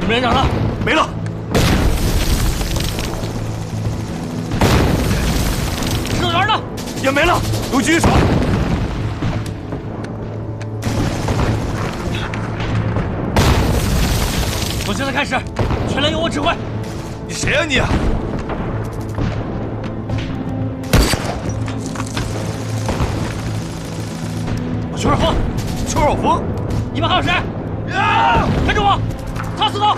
你们连长呢？没了。指导员呢？也没了，有狙击手。从现在开始，全连由我指挥。你谁呀你？邱少峰，邱少峰，你们还有谁？呀！跟着我，擦死他！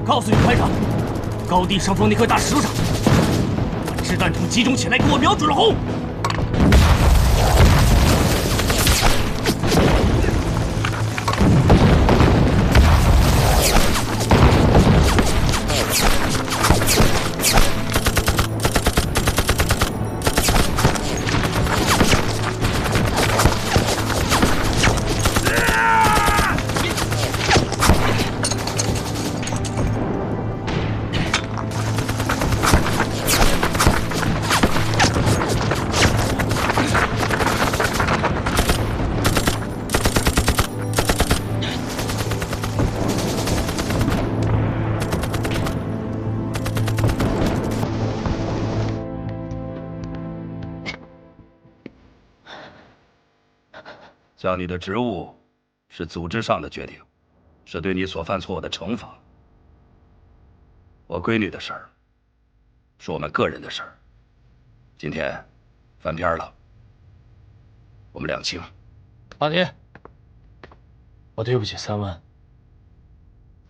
告诉你们排长，高地上方那棵大石头上，把掷弹筒集中起来，给我瞄准了轰！降你的职务是组织上的决定，是对你所犯错误的惩罚。我闺女的事儿，是我们个人的事儿。今天翻篇了，我们两清。阿尼，我对不起三万，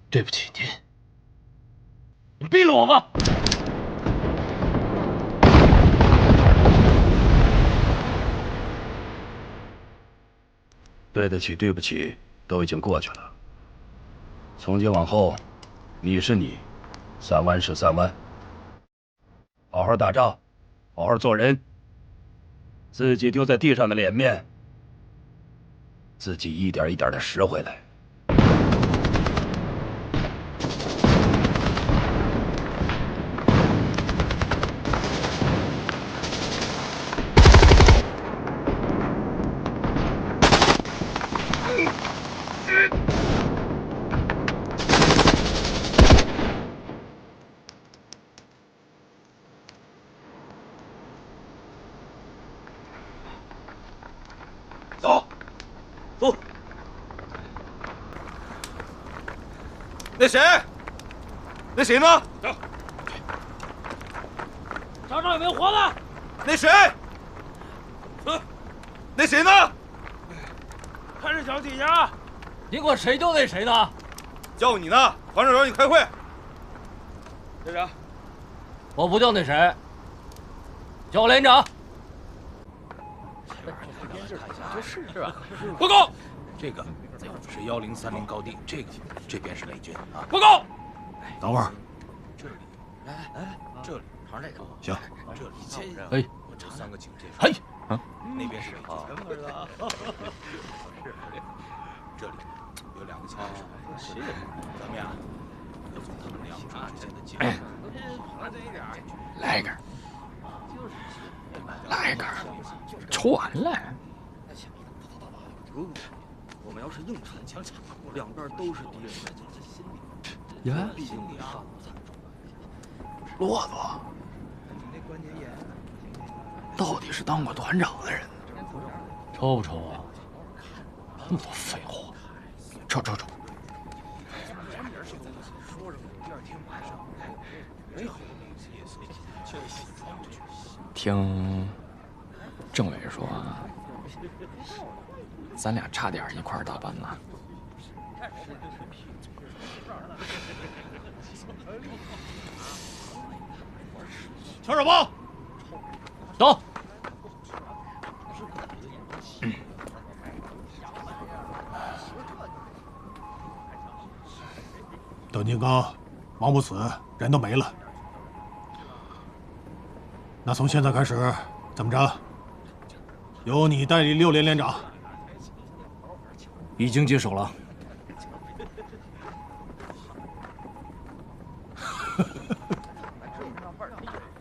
对不起您。你毙了我吧！对得起，对不起，都已经过去了。从今往后，你是你，三湾是三湾。好好打仗，好好做人。自己丢在地上的脸面，自己一点一点的拾回来。走，走。那谁？那谁呢？走。厂长有没有活的？那谁？那谁呢？看这小体型，你管谁就那谁呢？叫你呢，团长找你开会。连长，我不叫那谁，叫我连长。是吧？报告。这个是1030高地，这边是美军啊。报告。等会儿，这里，来，这里，旁这个行，这里哎，我查3个警戒嘿，啊，那边是美军，这里有2个枪，咱们呀要从他们2处之间的接触，来一根，来一根，传来。如果我们要是硬缠强抢，两边都是敌人，心里呀，毕竟你啊，骆驼，到底是当过团长的人，抽不抽啊？那么多废话，抽。听政委说，咱俩差点一块儿打班呢。乔少峰，走。邓金刚忙不死，人都没了。那从现在开始，怎么着？由你代理6连连长。已经接手了。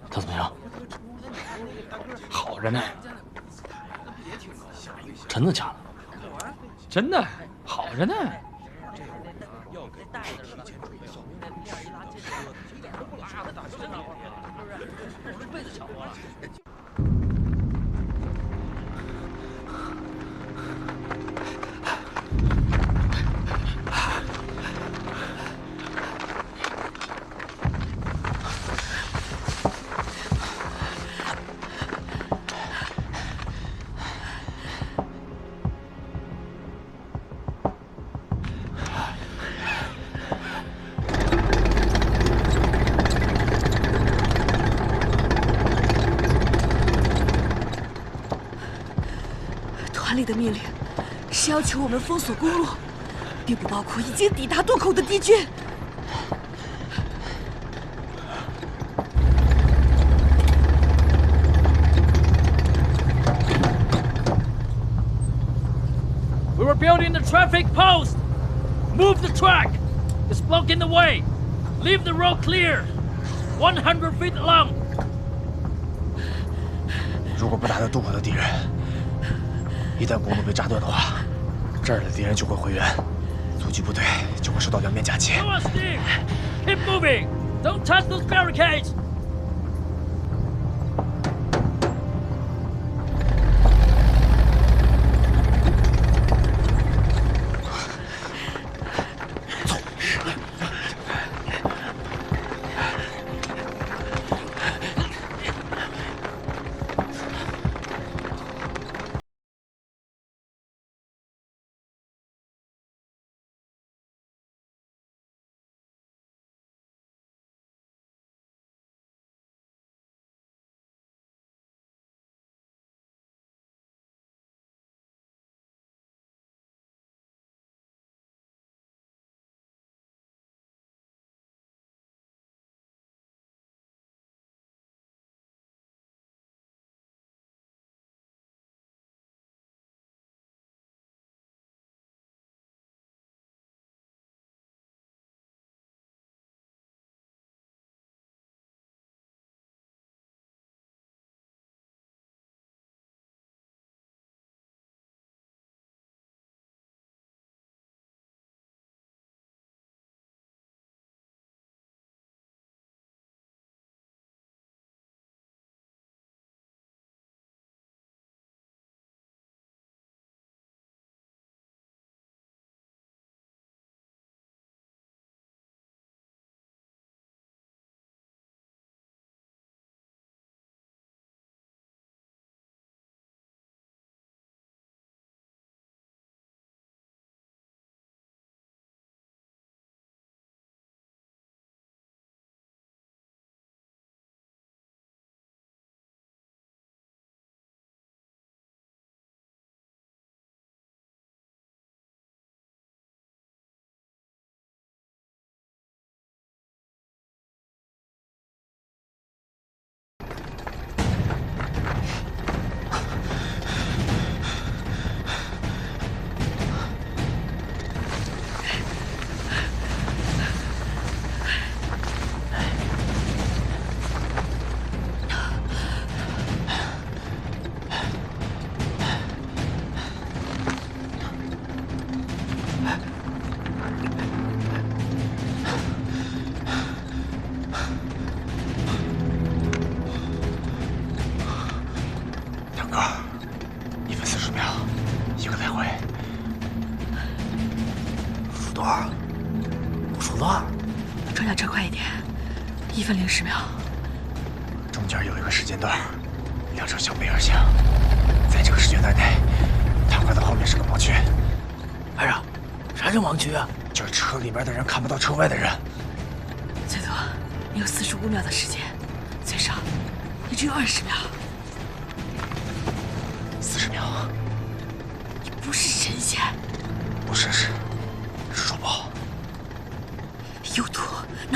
他怎么样？好着呢。真的假的？真的好着呢。团里的命令是要求我们封锁公路，并不包括已经抵达渡口的敌军。We were building the traffic post. Move the track. It's blocking the way. Leave the road clear. 100 feet long. 如果不打掉渡口的敌人，一旦公路被炸断的话，这儿的敌人就会回援，阻击部队就会受到两面夹击。 Go on, Steve. Keep moving. Don't touch those barricades. 装甲车快一点，1分010秒。中间有一个时间段，2车相背而行，在这个时间段内，坦克的后面是个盲区。排长，啥叫盲区啊？就是车里面的人看不到车外的人。最多你有45秒的时间，最少你只有20秒。40秒。你不是神仙，不是主播。有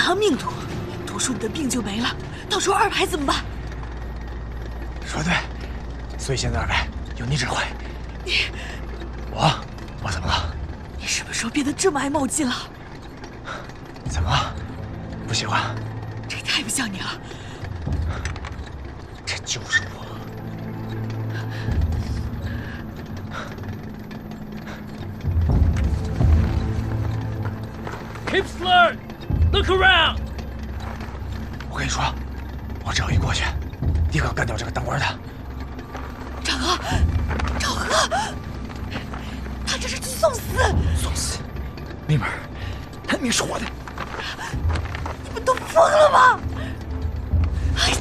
拿命赌，赌输你的病就没了，到时候2排怎么办？说得对，所以现在2排由你指挥。我怎么了？你什么时候变得这么爱冒进了？怎么了？不喜欢？这太不像你了。这就是我。Keep slurred. Look around. 我跟你说，我只要一过去，立刻干掉这个当官的。赵哥，赵哥，他这是去送死！送死！妹妹儿，他命是我的。你们都疯了吗？哎！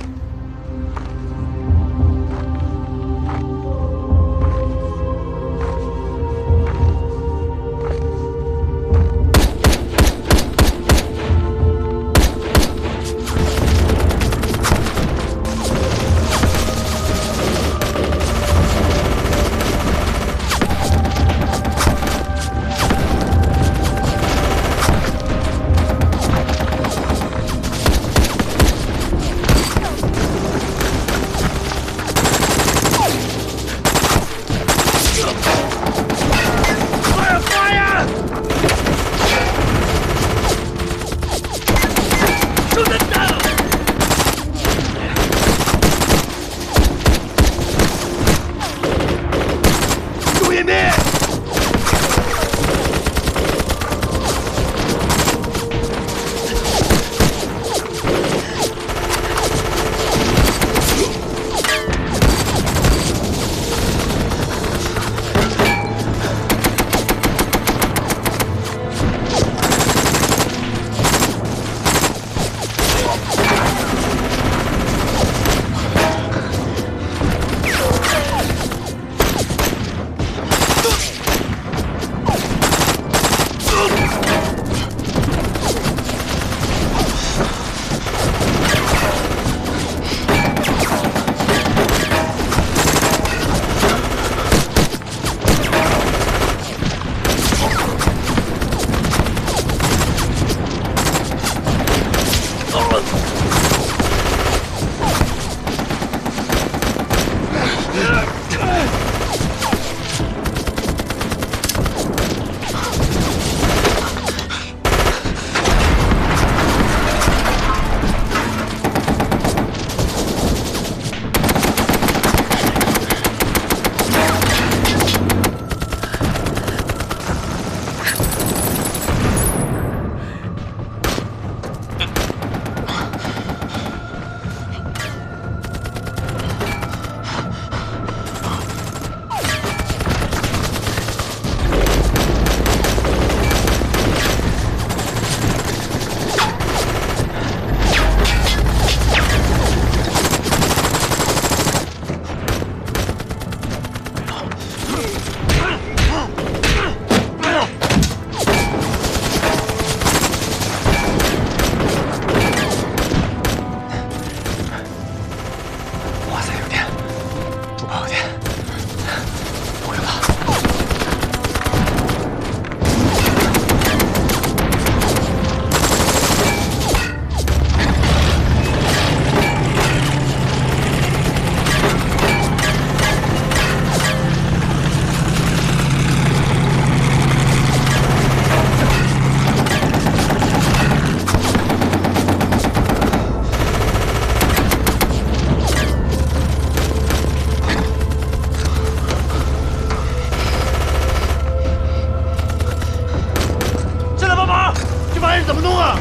怎么弄啊？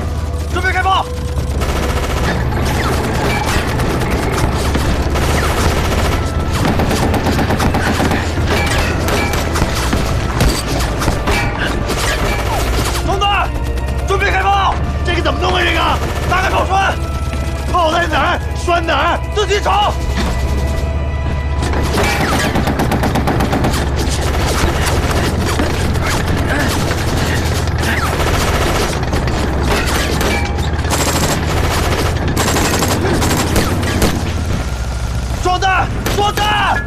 准备开炮！兄弟，准备开炮！这个怎么弄啊？这个打开炮栓，炮在哪儿，栓哪儿，自己找。 装弹！装弹！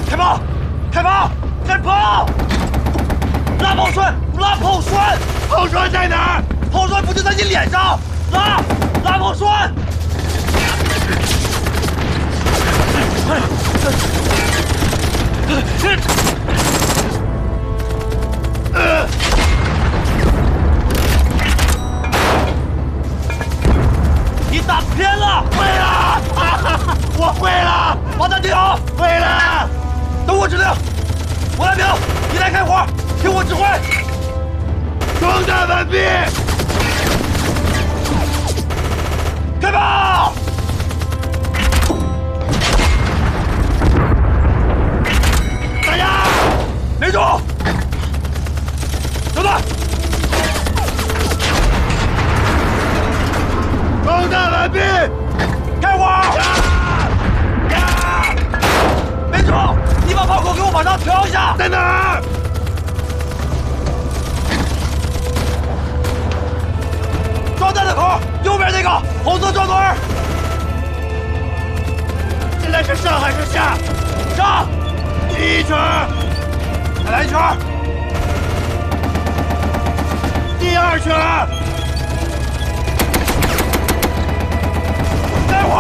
开炮！开炮！开炮！栓在哪儿？炮栓不就在你脸上？拉炮栓！你打偏了！会了，我会了，把它顶好。会了，等我指令。我来表，你来开火，听我指挥。装弹完毕，开炮！大家没住，小段。装弹完毕，开火！没住，你把炮口给我往上调一下。在哪儿？装弹的口，右边那个红色撞墩。现在是上还是下？上！第一圈，再来一圈。第二圈。开火！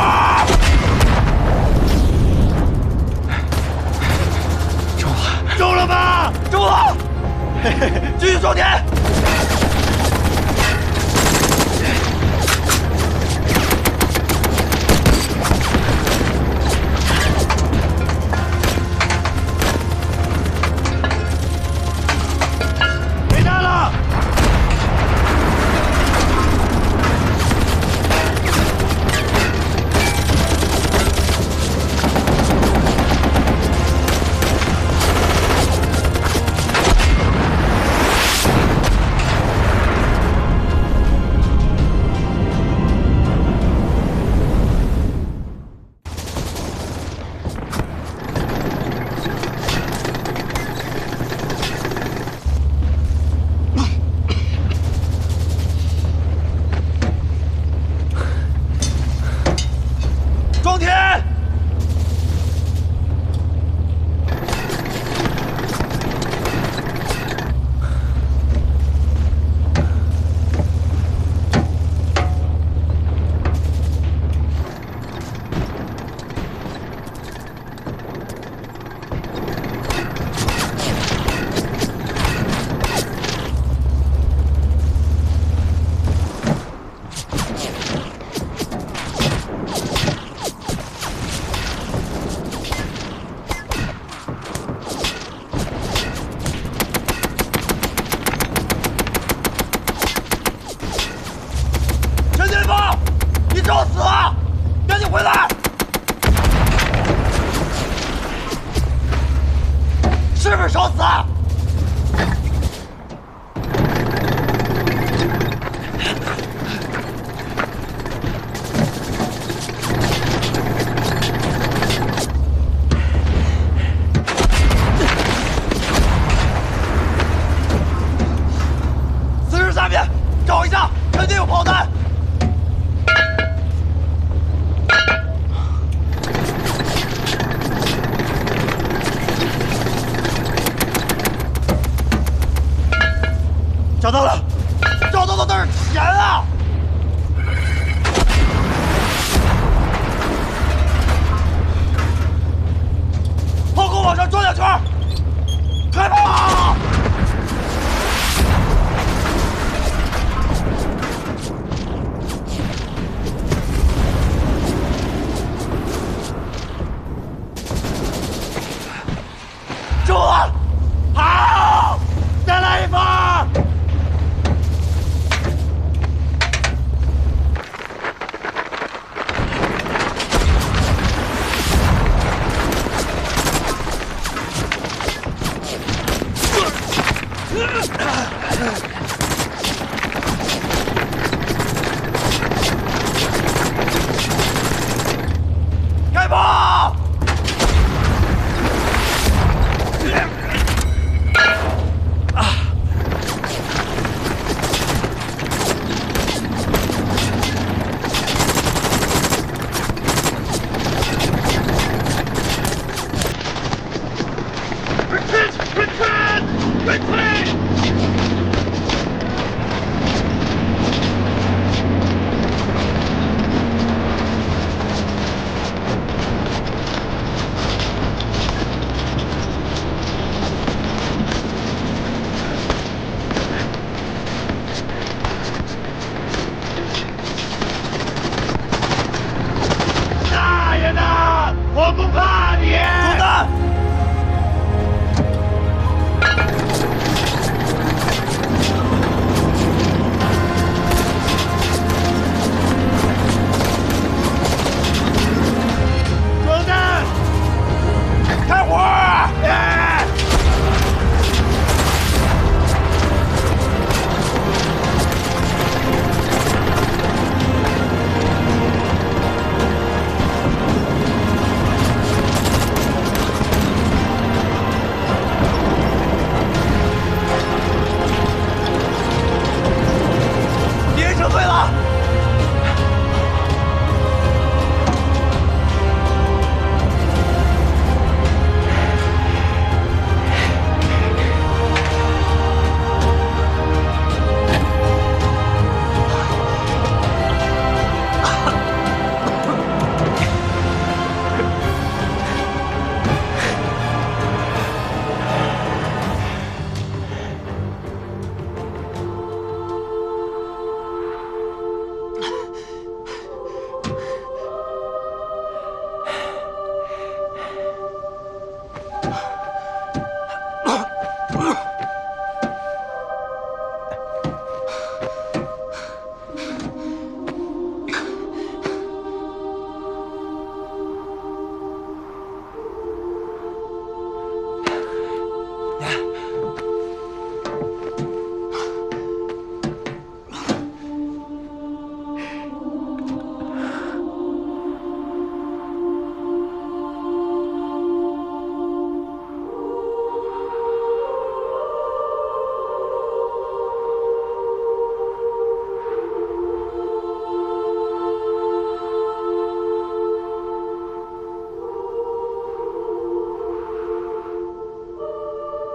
中了吧？中了！继续装填。没弹了。装填！我不怕你。主子。 开火！敌人撤退了。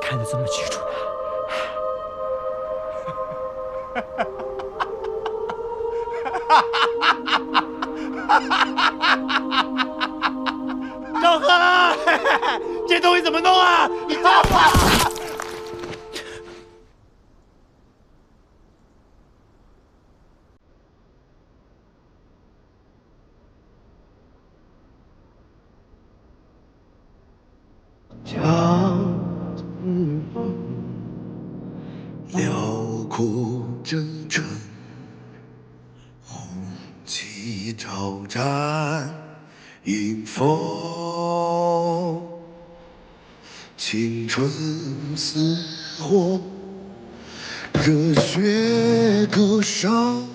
看得这么清楚。赵贺，这东西怎么弄啊？你造吧！辽阔征程，红旗招展，迎风，青春似火，热血歌声，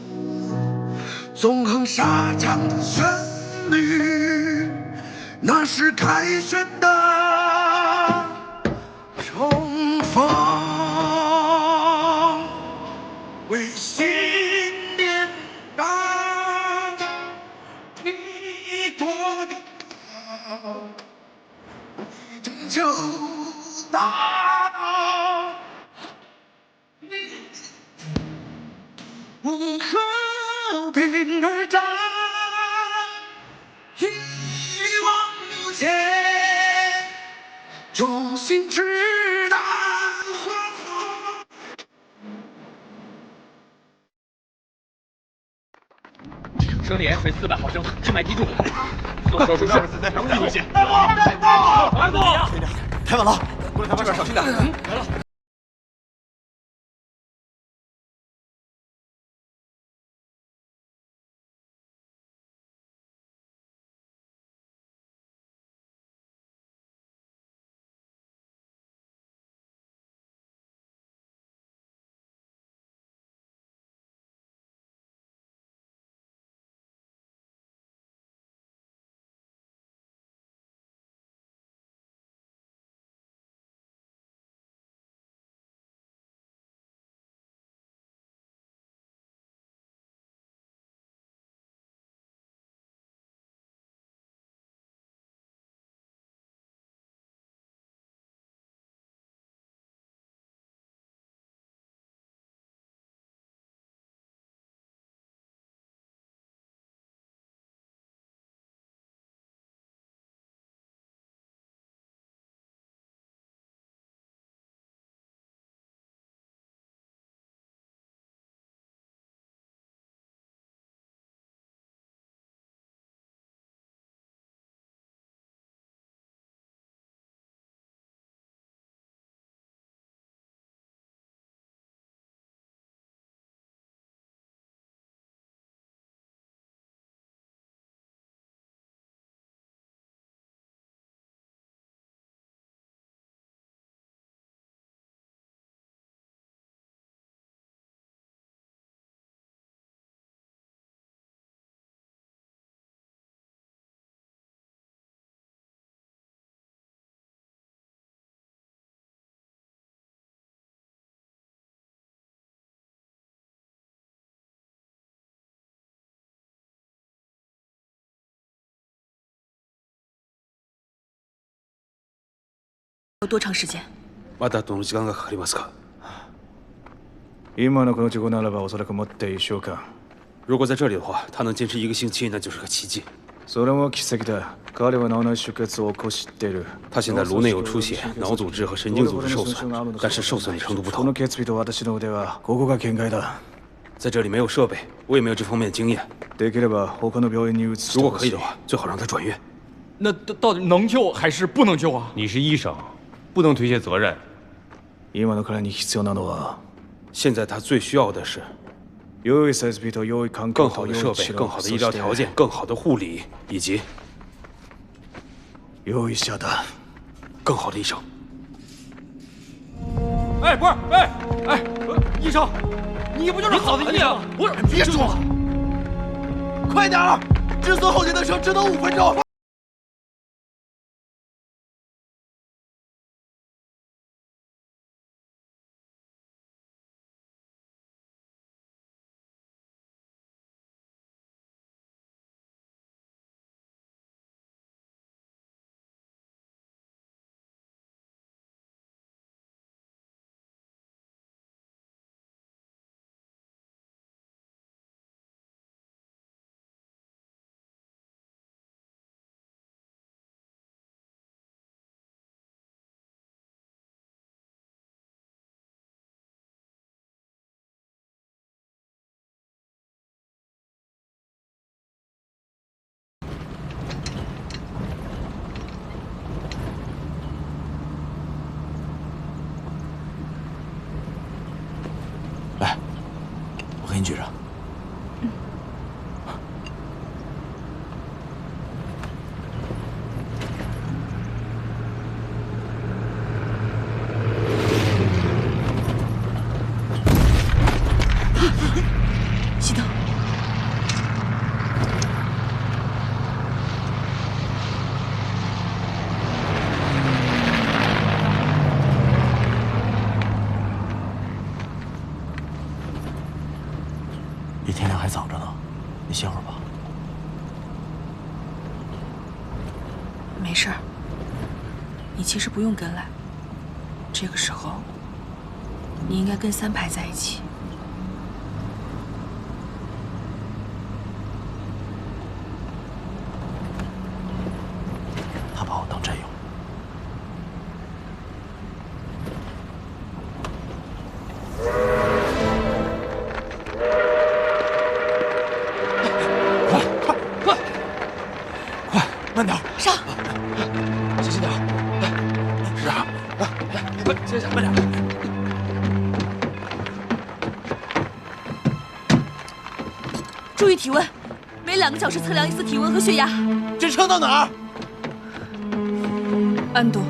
纵横沙场的旋律，那是凯旋的冲锋。 为信念而你多拯救大道，为和平而战，一往无前，忠心直达。生理盐水400毫升，静脉滴注。送手术室，注意些。大夫，大夫，太晚了，过来抬把手，小心点。来了。有多長時間？まだどの時間がかかりますか？今のこの地方ならばおそらくもって1週間。如果在这里的话，他能坚持1个星期，那就是个奇迹。それも奇跡だ。彼は脳内出血を起こしている。他现在颅内有出血，脑组织和神经组织受损，但是受损的程度不同。この決意と私の腕はここが限界だ。在这里没有设备，我也没有这方面的经验。できれば他の病院に移して如果可以的话，最好让他转院。那到底能救还是不能救啊？你是医生，不能推卸责任。今の彼に必要なのは，现在他最需要的是良い設備と良い環境更と好的设备、更好的医疗条件、更好的护理，以及良い医者だ。更好的医生。哎，不是，医生，你不就是好的医生？不是，别说了，快点儿！至尊后天的车只能5分钟。来，我给你举着。熄灯。离天亮还早着呢，你歇会儿吧。没事儿，你其实不用跟来。这个时候，你应该跟3排在一起。他把我当战友。慢点，上。小心点。是啊，快，先生，慢点。注意体温，每2个小时测量1次体温和血压。这车到哪儿？安东。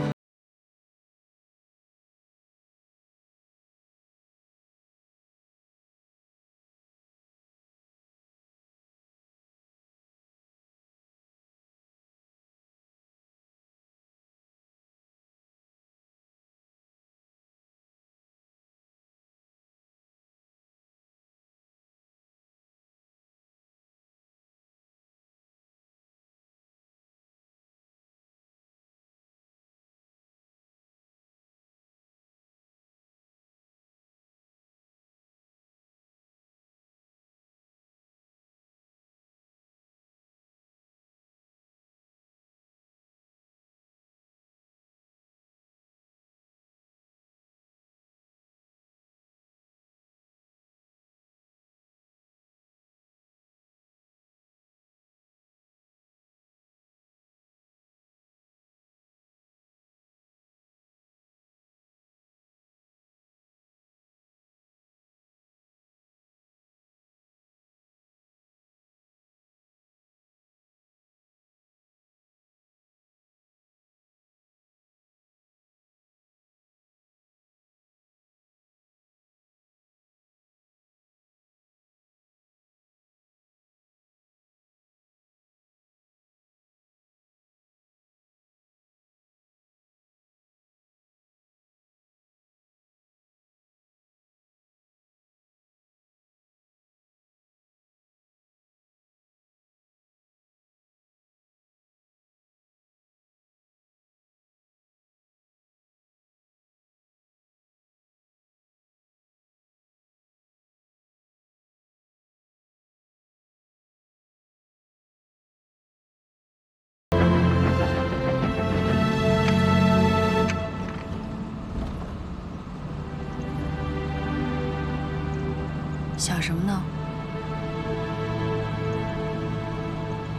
想什么呢？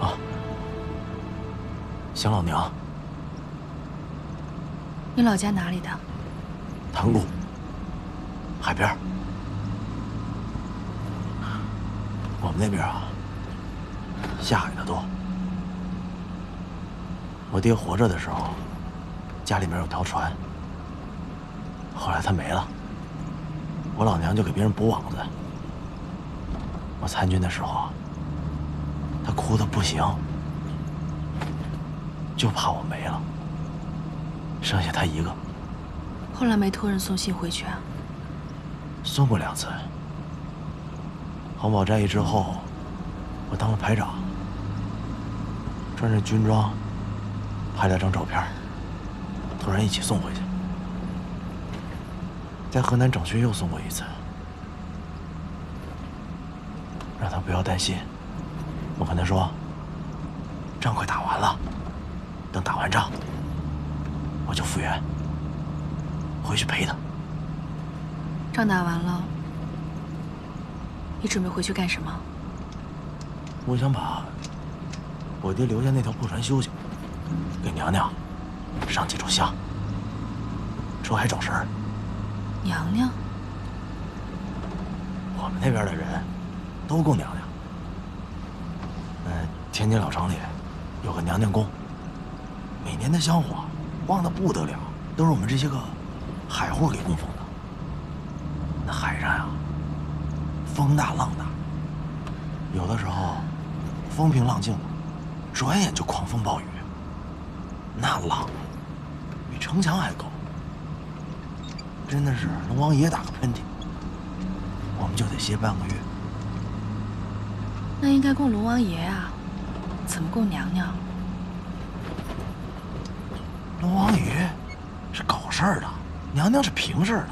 啊，想老娘。你老家哪里的？塘沽，海边。我们那边啊，下海的多。我爹活着的时候，家里面有条船，后来他没了，我老娘就给别人补网子。我参军的时候，他哭得不行，就怕我没了，剩下他一个。后来没托人送信回去啊？送过2次。黄堡战役之后，我当了排长，穿着军装，拍了张照片，突然一起送回去。在河南整训又送过1次，让他不要担心。我跟他说，仗快打完了，等打完仗，我就复员，回去陪他。仗打完了，你准备回去干什么？我想把我爹留下那条破船修修，给娘娘上几炷香，车还整神儿。娘娘？我们那边的人都供娘娘。天津老城里有个娘娘宫，每年的香火旺得不得了，都是我们这些个海户给供奉的。那海上呀，风大浪大，有的时候风平浪静的，转眼就狂风暴雨，那浪比城墙还高，真的是龙王爷打个喷嚏，我们就得歇半个月。那应该供龙王爷啊，怎么供娘娘？龙王爷是搞事儿的，娘娘是平事儿的。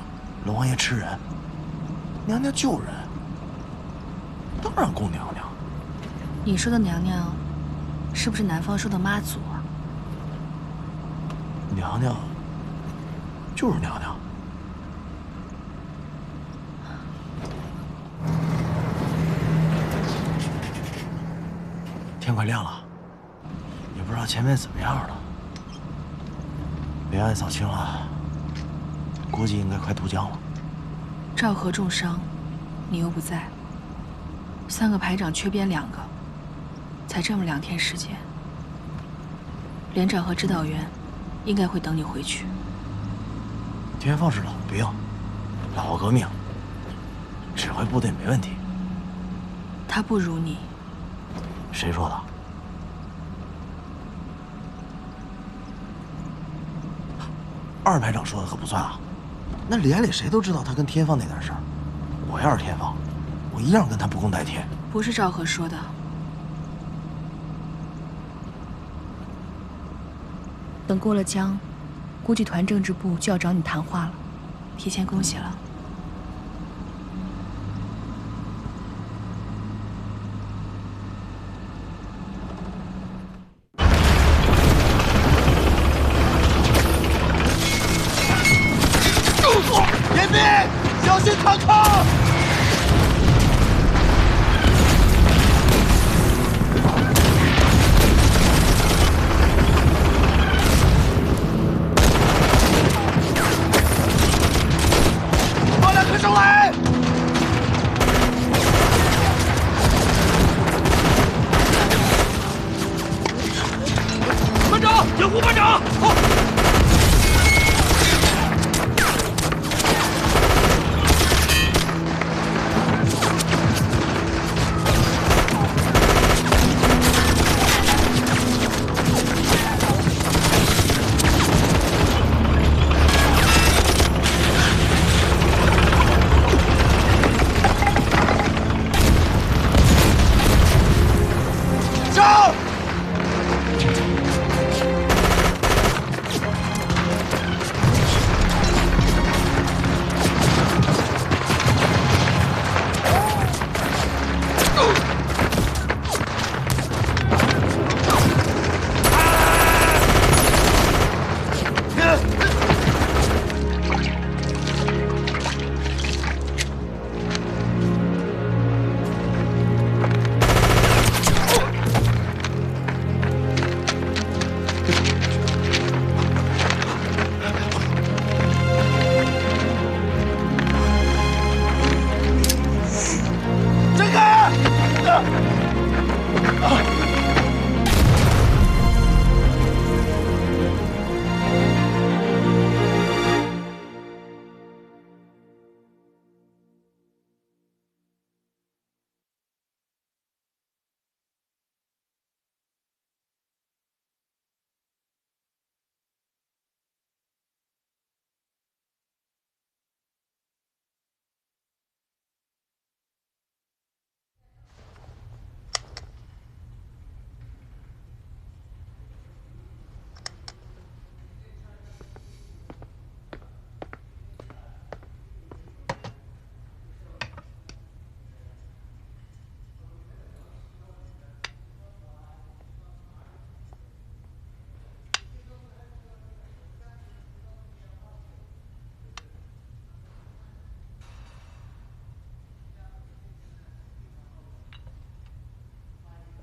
龙王爷吃人，娘娘救人，当然供娘娘。你说的娘娘，是不是南方说的妈祖啊？娘娘就是娘娘。天快亮了，也不知道前面怎么样了。北岸扫清了，估计应该快渡江了。赵和重伤，你又不在，3个排长缺编2个，才这么2天时间，连长和指导员应该会等你回去。天放是老兵，老革命，指挥部队没问题。他不如你。谁说的？2排长说的可不算啊。那连里谁都知道他跟天放那点事儿。我要是天放，我一样跟他不共戴天。不是赵和说的。等过了江，估计团政治部就要找你谈话了。提前恭喜了。严兵，小心坦克！把2颗上来！班长，掩护班长！好。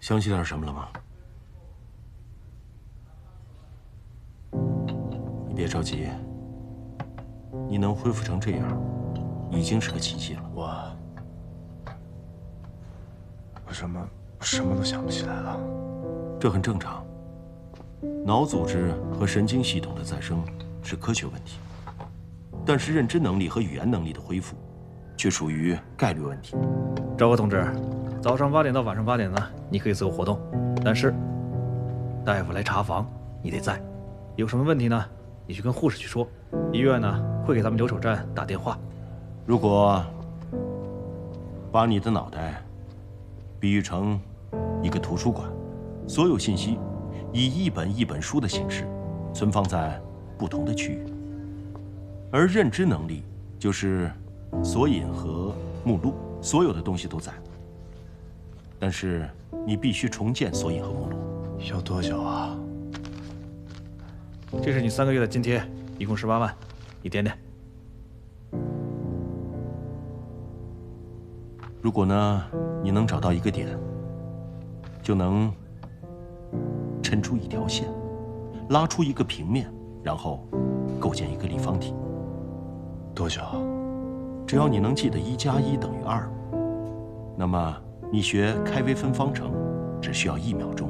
想起点什么了吗？你别着急，你能恢复成这样，已经是个奇迹了。我什么都想不起来了。这很正常。脑组织和神经系统的再生是科学问题，但是认知能力和语言能力的恢复，却属于概率问题。赵哥同志，早上8点到晚上8点呢，你可以自由活动，但是大夫来查房，你得在。有什么问题呢，你去跟护士去说。医院呢会给咱们留守站打电话。如果把你的脑袋比喻成一个图书馆，所有信息以一本一本书的形式存放在不同的区域，而认知能力就是索引和目录，所有的东西都在。但是你必须重建索引和目录。要多久啊？这是你3个月的津贴，一共18万，你点点。如果呢，你能找到一个点，就能抻出一条线，拉出一个平面，然后构建一个立方体。多久？只要你能记得1+1等于2，那么你学开微分方程只需要1秒钟，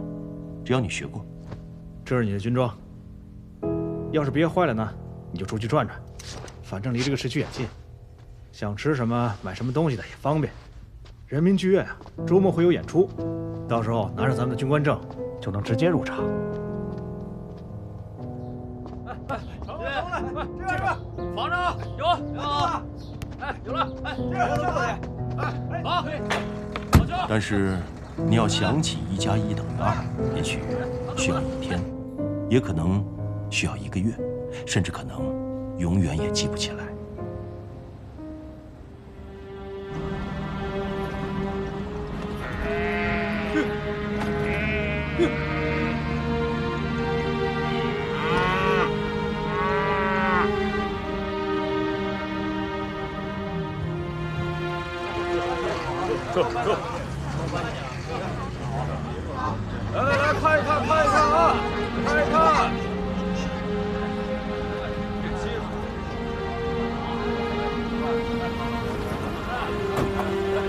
只要你学过。这是你的军装，要是憋坏了呢，你就出去转转，反正离这个市区也近，想吃什么买什么东西的也方便。人民剧院啊，周末会有演出，到时候拿着咱们的军官证就能直接入场。这边房长有，哎，有了，哎，这好，但是你要想起1+1等于2，也许需要1天，也可能需要1个月，甚至可能永远也记不起来。走，来，看一看啊，看一看。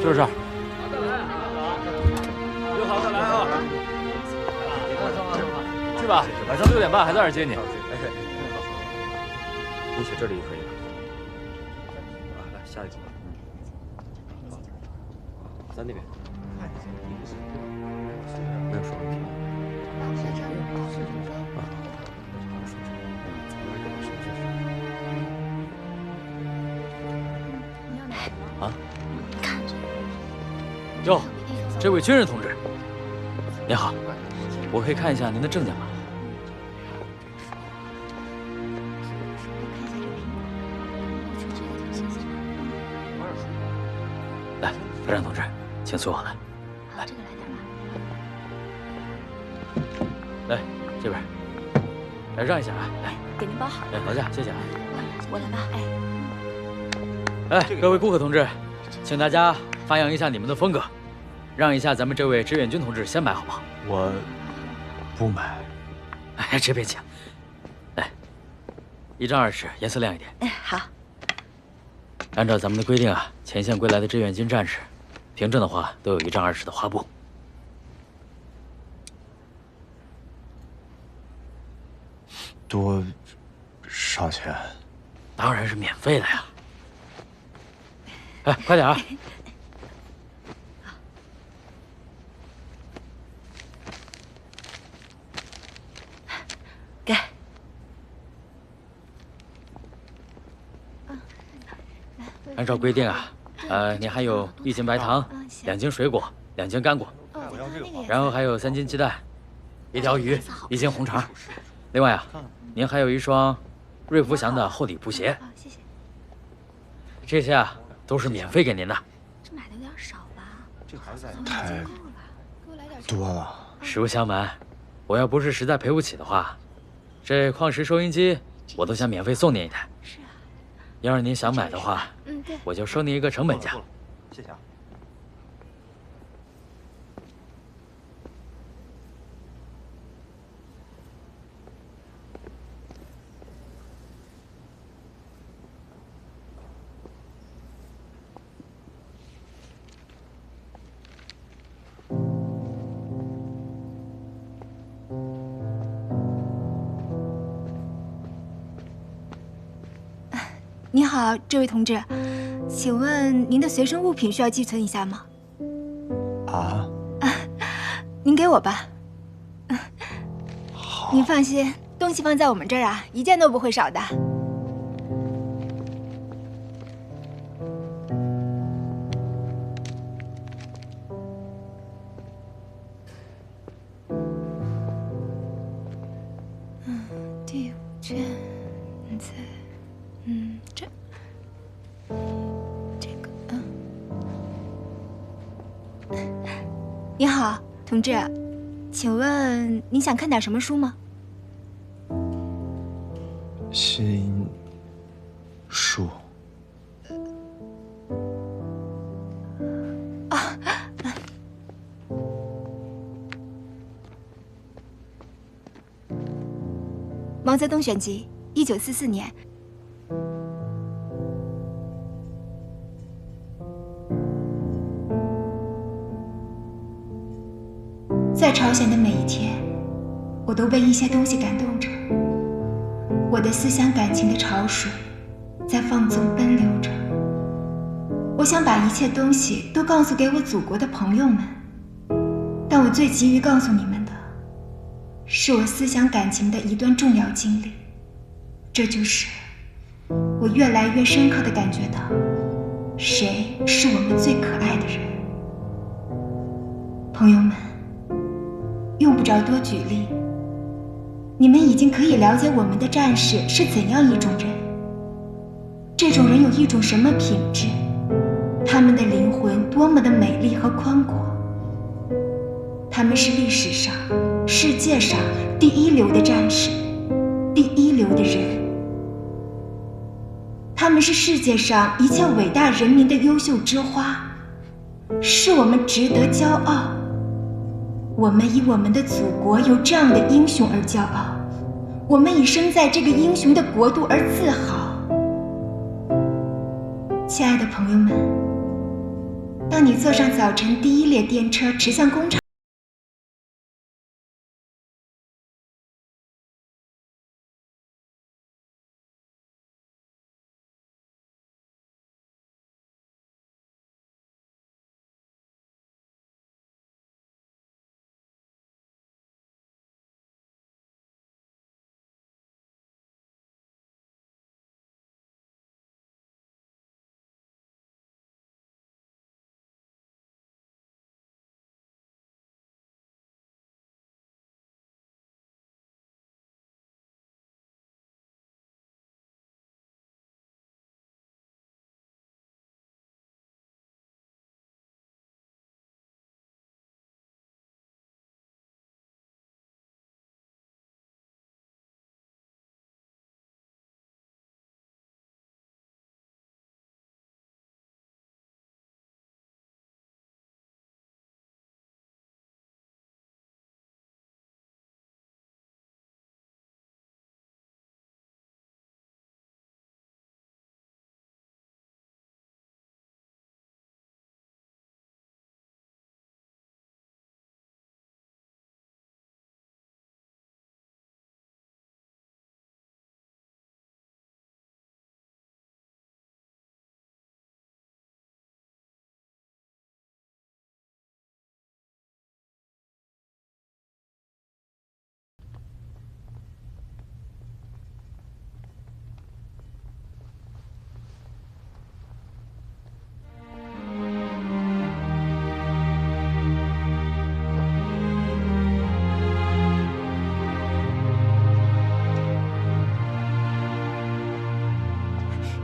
就是这儿。有好再来啊！去吧，晚上6点半还在这儿接你。你写这里就可以了。来，下一个。在那边。没有什么问题。啊？哟，这位军人同志，您好，我可以看一下您的证件吗？来，排长同志，请随我来。来，这个来点吧。来，这边。来，让一下啊！来，给您包好了。哎，劳驾，谢谢啊。我来吧。哎，各位顾客同志，请大家发扬一下你们的风格，让一下咱们这位志愿军同志先买，好不好？我不买。哎，这边请。来，1张20，颜色亮一点。哎，好。按照咱们的规定啊，前线归来的志愿军战士，凭证的话都有1张20的花布。多少钱？当然是免费的呀。哎，快点啊！给。按照规定啊，你还有1斤白糖，2斤水果，2斤干果，然后还有3斤鸡蛋，1条鱼，1斤红肠。另外啊，您还有1双瑞福祥的厚底布鞋。谢谢。这些啊都是免费给您的。这买的有点少吧？这还是太多了。实不相瞒，我要不是实在赔不起的话，这矿石收音机我都想免费送您1台。是啊。要是您想买的话，对，我就收您一个成本价。谢谢啊。你好，这位同志，请问您的随身物品需要寄存一下吗？啊？您给我吧。您放心，东西放在我们这儿啊，一件都不会少的。第5卷在，你好，同志，请问你想看点什么书吗？新书。毛泽东选集，1944年。在朝鲜的每一天，我都被一些东西感动着。我的思想感情的潮水在放纵奔流着。我想把一切东西都告诉给我祖国的朋友们，但我最急于告诉你们的，是我思想感情的一段重要经历。这就是我越来越深刻地感觉到，谁是我们最可爱的人。朋友们，用不着多举例，你们已经可以了解我们的战士是怎样一种人。这种人有一种什么品质？他们的灵魂多么的美丽和宽广。他们是历史上、世界上第一流的战士，第一流的人。他们是世界上一切伟大人民的优秀之花，是我们值得骄傲。我们以我们的祖国有这样的英雄而骄傲，我们以生在这个英雄的国度而自豪。亲爱的朋友们，当你坐上早晨第1列电车驰向工厂，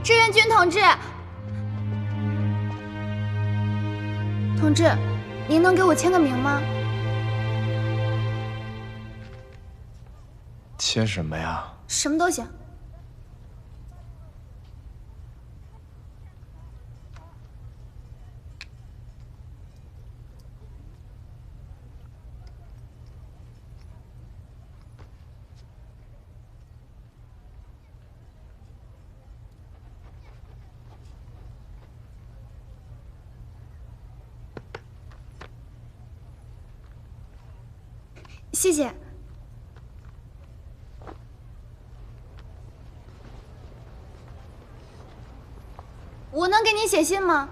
志愿军同志，同志，您能给我签个名吗？签什么呀？什么都行。谢谢。我能给你写信吗？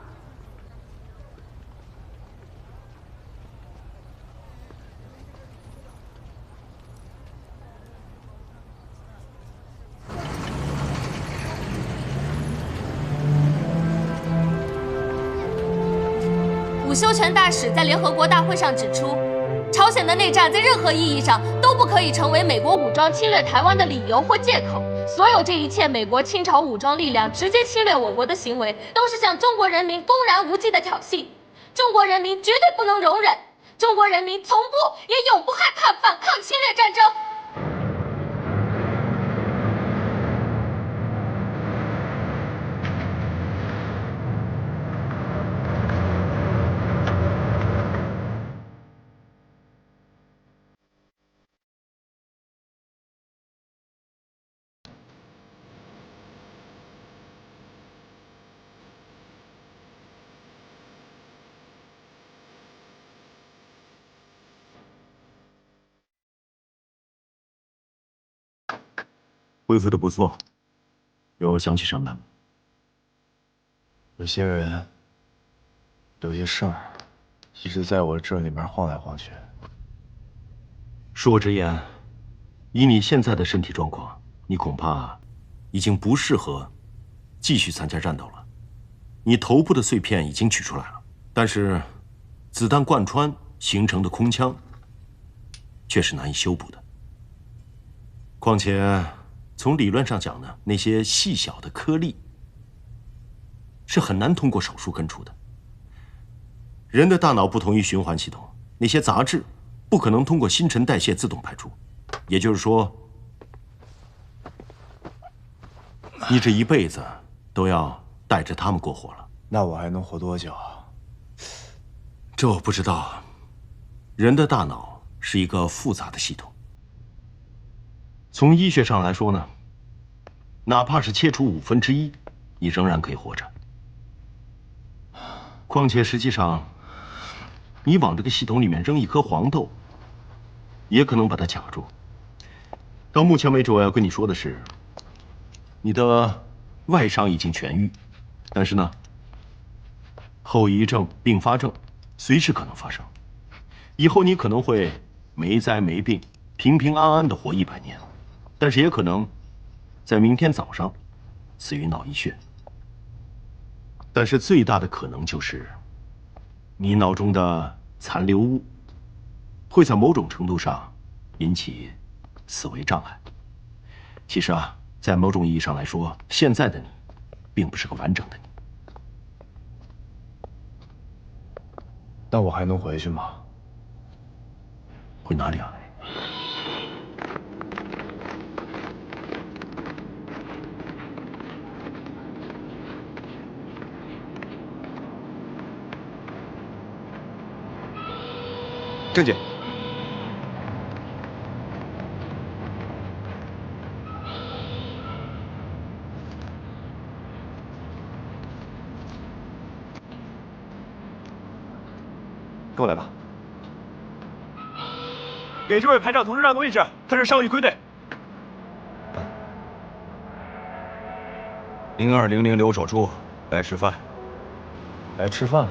伍修权大使在联合国大会上指出，朝鲜的内战在任何意义上都不可以成为美国武装侵略台湾的理由或借口。所有这一切美国清朝武装力量直接侵略我国的行为，都是向中国人民公然无忌的挑衅。中国人民绝对不能容忍，中国人民从不也永不害怕反抗侵略战争。恢复的不错，有想起什么来吗？有些人，有些事儿，一直在我这里面晃来晃去。恕我直言，以你现在的身体状况，你恐怕已经不适合继续参加战斗了。你头部的碎片已经取出来了，但是子弹贯穿形成的空腔却是难以修补的。况且，从理论上讲呢，那些细小的颗粒是很难通过手术根除的。人的大脑不同于循环系统，那些杂质不可能通过新陈代谢自动排出。也就是说，你这一辈子都要带着它们过活了。那我还能活多久？这我不知道。人的大脑是一个复杂的系统。从医学上来说呢，哪怕是切除1/5，你仍然可以活着。况且实际上，你往这个系统里面扔一颗黄豆，也可能把它卡住。到目前为止，我要跟你说的是，你的外伤已经痊愈，但是呢，后遗症、并发症随时可能发生。以后你可能会没灾没病、平平安安的活100年。但是也可能在明天早上死于脑溢血。但是最大的可能就是你脑中的残留物会在某种程度上引起思维障碍。其实啊，在某种意义上来说，现在的你并不是个完整的你。那我还能回去吗？回哪里啊？郑姐，跟我来吧。给这位排长同志让个位置，他是上尉归队。0200刘守柱来吃饭。来吃饭。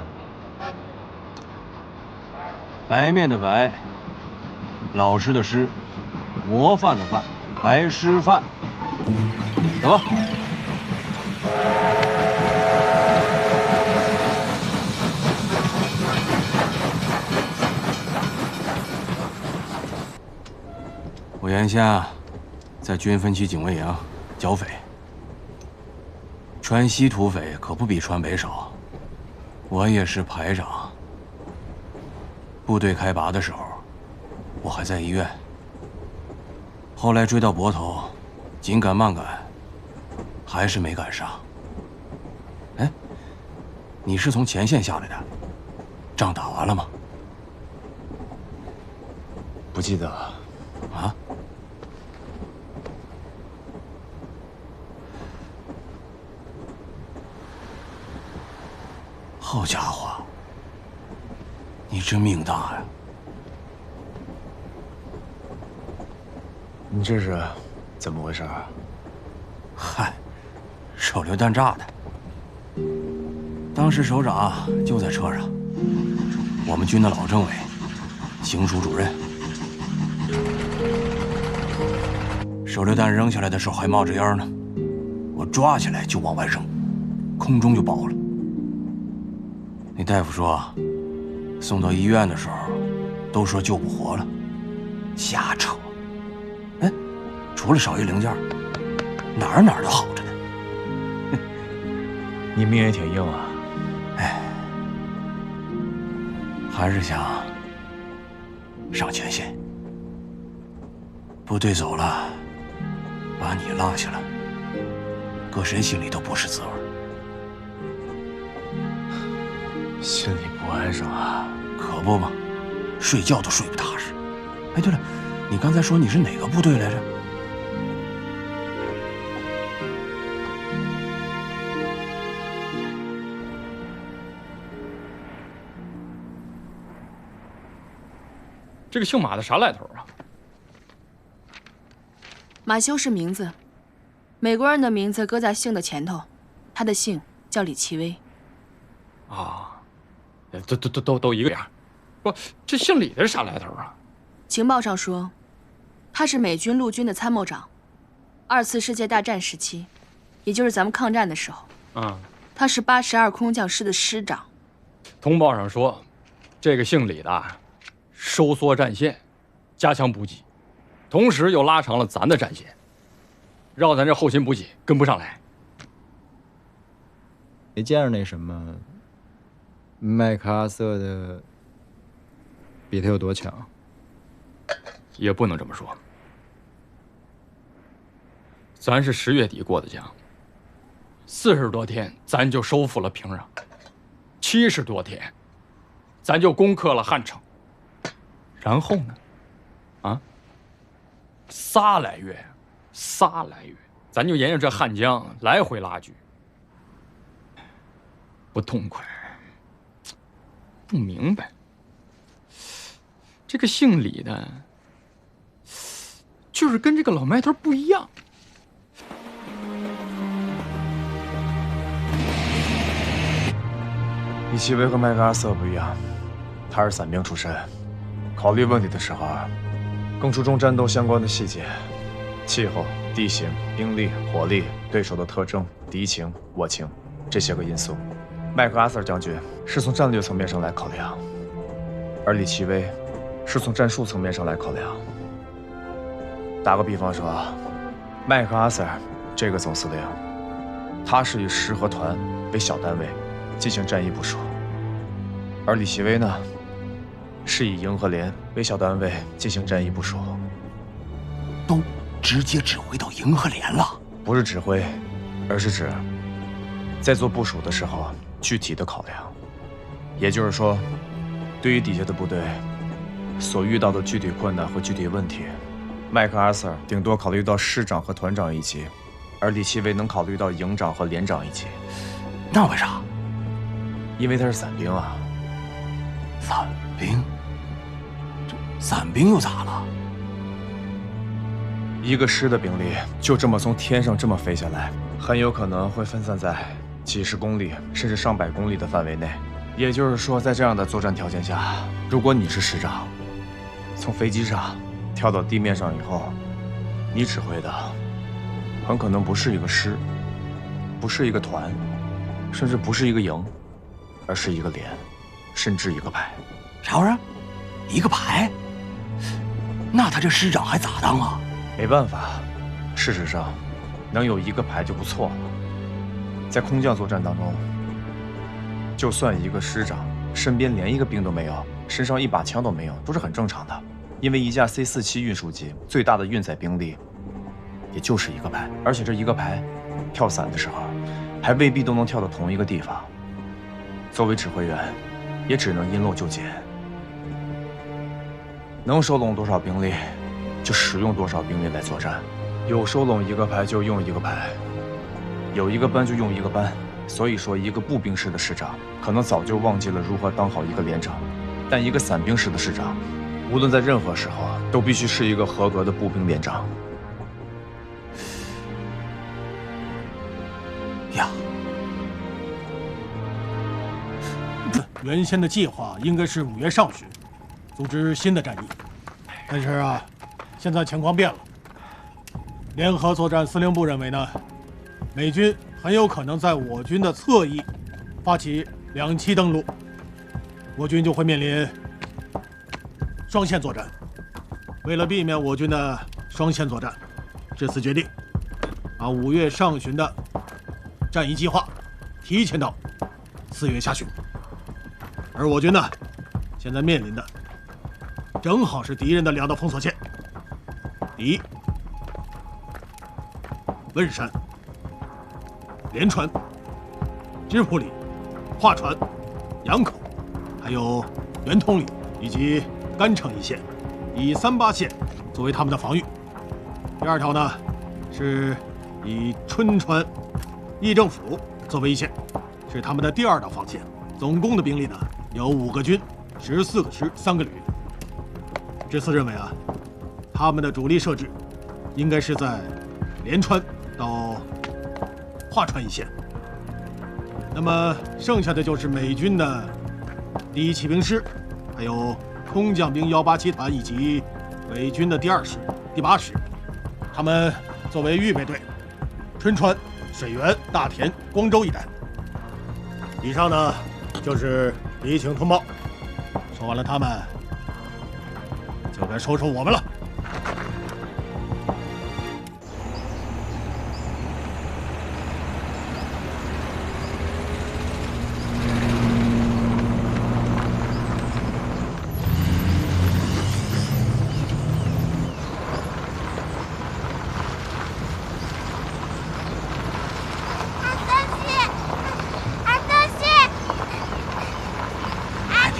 白面的白，老师的师，模范的范，白师范。走吧。我眼下在军分区警卫营剿匪，川西土匪可不比川北少。我也是排长。部队开拔的时候，我还在医院。后来追到泊头，紧赶慢赶，还是没赶上。哎，你是从前线下来的，仗打完了吗？不记得了。啊？好家伙！你真命大呀！你这是怎么回事啊？嗨，手榴弹炸的。当时首长就在车上，我们军的老政委，行署主任。手榴弹扔下来的时候还冒着烟呢，我抓起来就往外扔，空中就爆了。那大夫说，送到医院的时候，都说救不活了，瞎扯。哎，除了少一零件，哪儿都好着呢。你命也挺硬啊。哎，还是想上前线。部队走了，把你落下了，搁谁心里都不是滋味。心里不安生啊。可不嘛，睡觉都睡不踏实。哎，对了，你刚才说你是哪个部队来着？这个姓马的啥来头啊？马修是名字，美国人的名字搁在姓的前头，他的姓叫李奇微。啊，都一个样。不，这姓李的是啥来头啊？情报上说，他是美军陆军的参谋长，2次世界大战时期，也就是咱们抗战的时候，他是82空降师的师长。通报上说，这个姓李的收缩战线，加强补给，同时又拉长了咱的战线，让咱这后勤补给跟不上来。没见着那什么麦克阿瑟的比他有多强？也不能这么说，咱是10月底过的江，40多天咱就收复了平壤，70多天咱就攻克了汉城。然后呢？啊，3来月，咱就沿着这汉江来回拉锯，不痛快，不明白。这个姓李的，就是跟这个老麦头不一样。李奇微和麦克阿瑟不一样，他是伞兵出身。考虑问题的时候，更注重战斗相关的细节，气候、地形、兵力、火力、对手的特征、敌情、我情这些个因素。麦克阿瑟将军是从战略层面上来考量，而李奇微是从战术层面上来考量。打个比方说，麦克阿瑟这个总司令，他是以师和团为小单位进行战役部署，而李奇微呢，是以营和连为小单位进行战役部署，都直接指挥到营和连了。不是指挥，而是指在做部署的时候具体的考量。也就是说，对于底下的部队所遇到的具体困难和具体问题，麦克阿瑟顶多考虑到师长和团长一级，而李奇微能考虑到营长和连长一级。那为啥？因为他是伞兵啊。伞兵？这伞兵又咋了？一个师的兵力就这么从天上这么飞下来，很有可能会分散在几十公里甚至上百公里的范围内。也就是说，在这样的作战条件下，如果你是师长，从飞机上跳到地面上以后，你指挥的很可能不是一个师，不是一个团，甚至不是一个营，而是一个连，甚至一个排。啥玩意儿？一个排？那他这师长还咋当啊？没办法，事实上，能有一个排就不错了。在空降作战当中，就算一个师长身边连一个兵都没有，身上一把枪都没有，都是很正常的。因为一架 C-47运输机最大的运载兵力，也就是一个排，而且这一个排跳伞的时候，还未必都能跳到同一个地方。作为指挥员，也只能因漏就减，能收拢多少兵力，就使用多少兵力来作战。有收拢一个排就用一个排，有一个班就用一个班。所以说，一个步兵师的师长可能早就忘记了如何当好一个连长，但一个伞兵师的师长，无论在任何时候都必须是一个合格的步兵连长。呀，原先的计划应该是5月上旬组织新的战役，但是啊，现在情况变了。联合作战司令部认为呢，美军很有可能在我军的侧翼发起2栖登陆，我军就会面临双线作战。为了避免我军的双线作战，这次决定把5月上旬的战役计划提前到4月下旬。而我军呢，现在面临的正好是敌人的2道封锁线：第一，汶山、连川、支普里、桦川、杨口，还有圆通里以及甘城一线，以38线作为他们的防御。第2条呢，是以春川、议政府作为一线，是他们的第2道防线。总共的兵力呢有5个军、14个师、3个旅。这次认为啊，他们的主力设置应该是在连川到桦川一线。那么剩下的就是美军的第1骑兵师，还有空降兵187团以及伪军的第2师、第8师，他们作为预备队，春川、水源、大田、光州一带。以上呢就是敌情通报。说完了他们，就该说说我们了。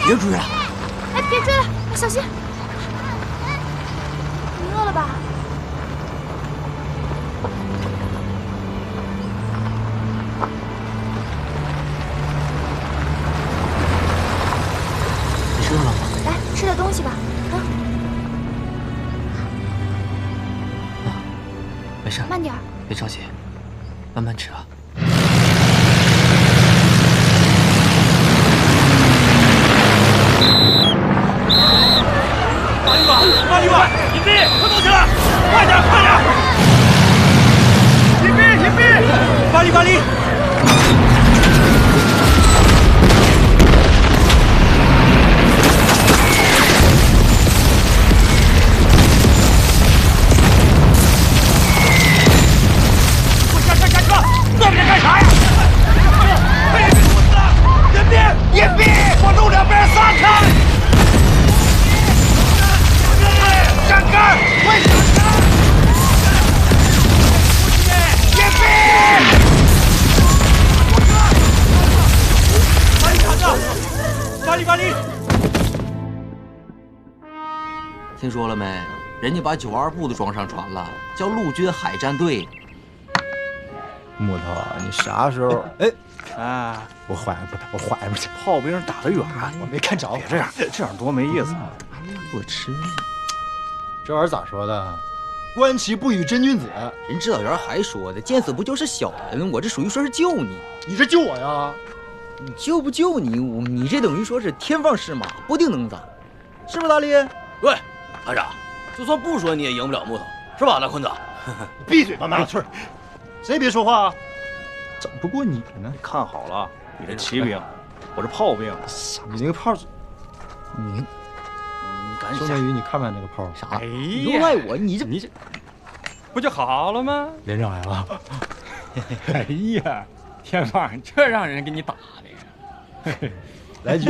别追了！哎，别追了，小心！你饿了吧？你饿了吗？来，吃点东西吧。没事，慢点，别着急，慢慢吃啊。大旅馆，隐蔽，快动起来！快点，快点！隐蔽，隐蔽！巴黎，巴黎！快下车，下车！那边干啥呀？隐蔽，隐蔽！把路两边撒开！闪开！快闪开！隐蔽！巴黎厂长，巴黎，巴黎！听说了没？人家把92部都装上船了，叫陆军海战队。木头，你啥时候？哎，我怀不去，炮兵打得远，我没看着。别这样，这样多没意思。我吃。这玩意儿咋说的？观其不语真君子。人指导员还说的，见死不救是小人，我这属于说是救你。你是救我呀？你救不救你？你这等于说是天放矢马，不定能咋，是不是大力？对，排长，就算不说你也赢不了木头，是吧，那坤子？闭嘴吧，麻翠！谁别说话啊？整不过你呢？看好了，你是骑兵，我是炮兵。你那个炮，你敢宋天宇，你看不看这个炮？啥？哎你又赖我，你这不就好了吗？连长来了。哎呀，天放，这让人给你打的。来局，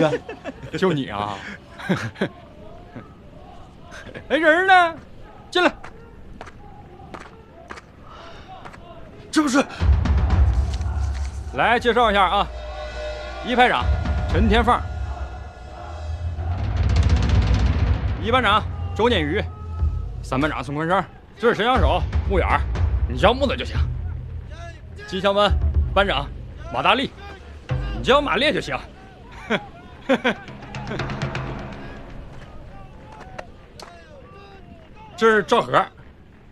就你啊！哎，人呢？进来。这不是。来介绍一下啊，1排长陈天放，1班长周念宇，3班长孙坤生，这是神枪手穆远，你叫木子就行。机枪班班长马大力，你叫马烈就行。这是赵和，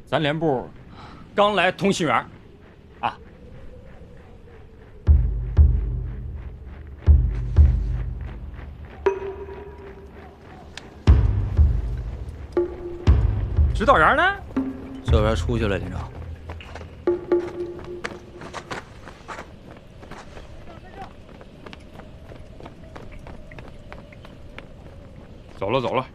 咱连部刚来通信员。指导员呢？指导员出去了，连长。走了走了。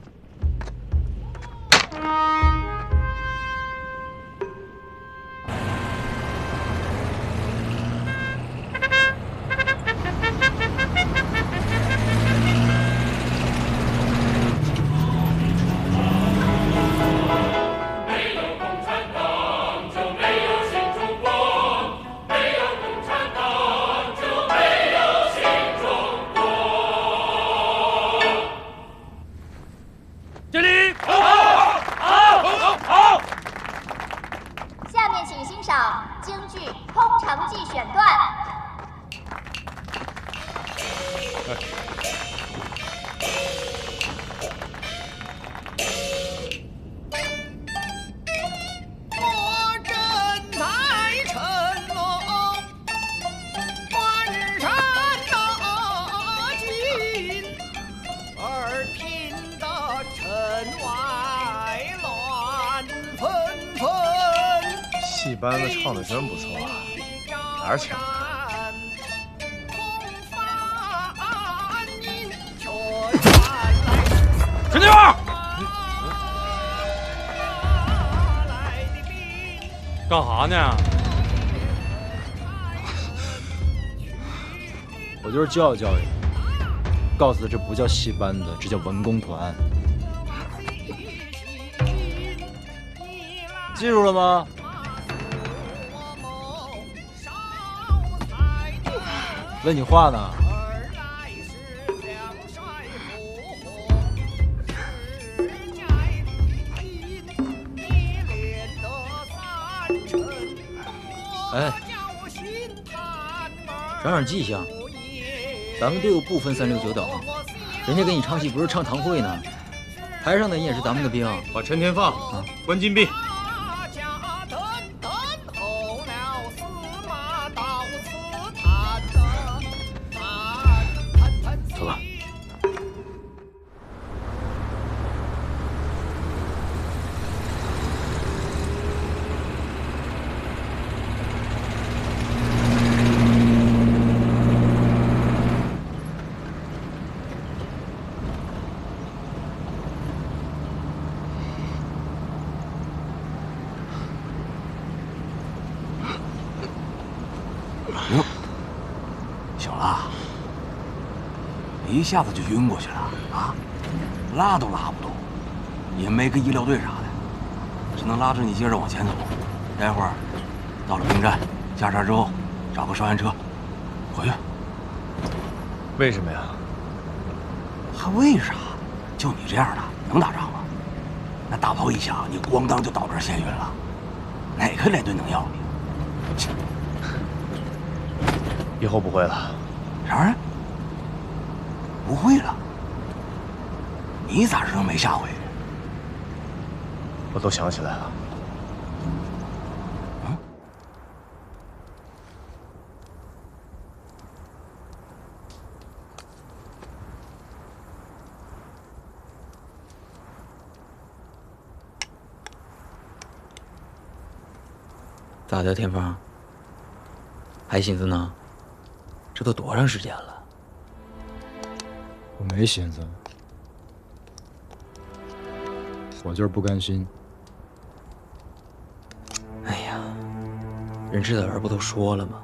下面请欣赏京剧《通常记》选段。我正在城楼观山大军，而听得城外乱纷纷。戏班子唱的真不错啊，哪儿请的？陈金花，干哈呢？我就是教育教育你，告诉他这不叫戏班子，这叫文工团，记住了吗？问你话呢。哎，长点记性，咱们队伍不分3、6、9等，人家给你唱戏不是唱堂会呢，台上的人也是咱们的兵。把陈天放关禁闭。走吧。哟，小拉，一下子就晕过去了啊！拉都拉不动，也没个医疗队啥的，只能拉着你接着往前走。待会儿到了兵站，下车之后找个烧烟车回去。为什么呀？还为啥？就你这样的能打仗吗？那大炮一响，你咣当就倒这儿现晕了，哪个连队能要你？以后不会了。啥玩意儿？不会了？你咋知道没下回？我都想起来了。咋的，天风？还寻思呢？这都多长时间了？我没寻思，我就是不甘心。哎呀，人指导员不都说了吗？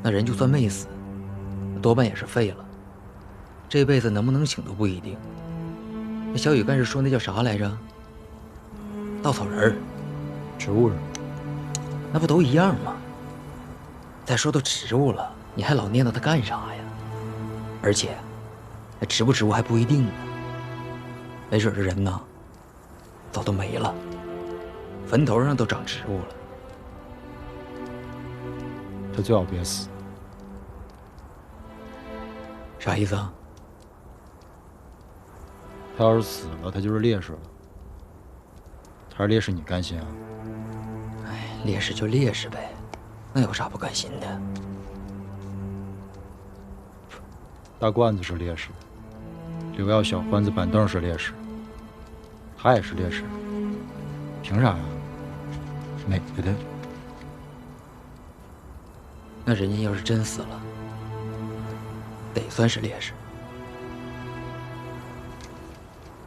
那人就算没死，多半也是废了。这辈子能不能醒都不一定。那小雨干事说那叫啥来着？稻草人儿，植物人，那不都一样吗？再说都植物了，你还老念叨它干啥呀？而且，那植不植物还不一定呢。没准这人呢，早都没了，坟头上都长植物了。他最好别死。啥意思啊？他要是死了，他就是烈士了。他是烈士，你甘心啊？哎，烈士就烈士呗，那有啥不甘心的？大罐子是烈士，刘耀小欢子板凳是烈士，他也是烈士。凭啥？美的。那人家要是真死了，得算是烈士。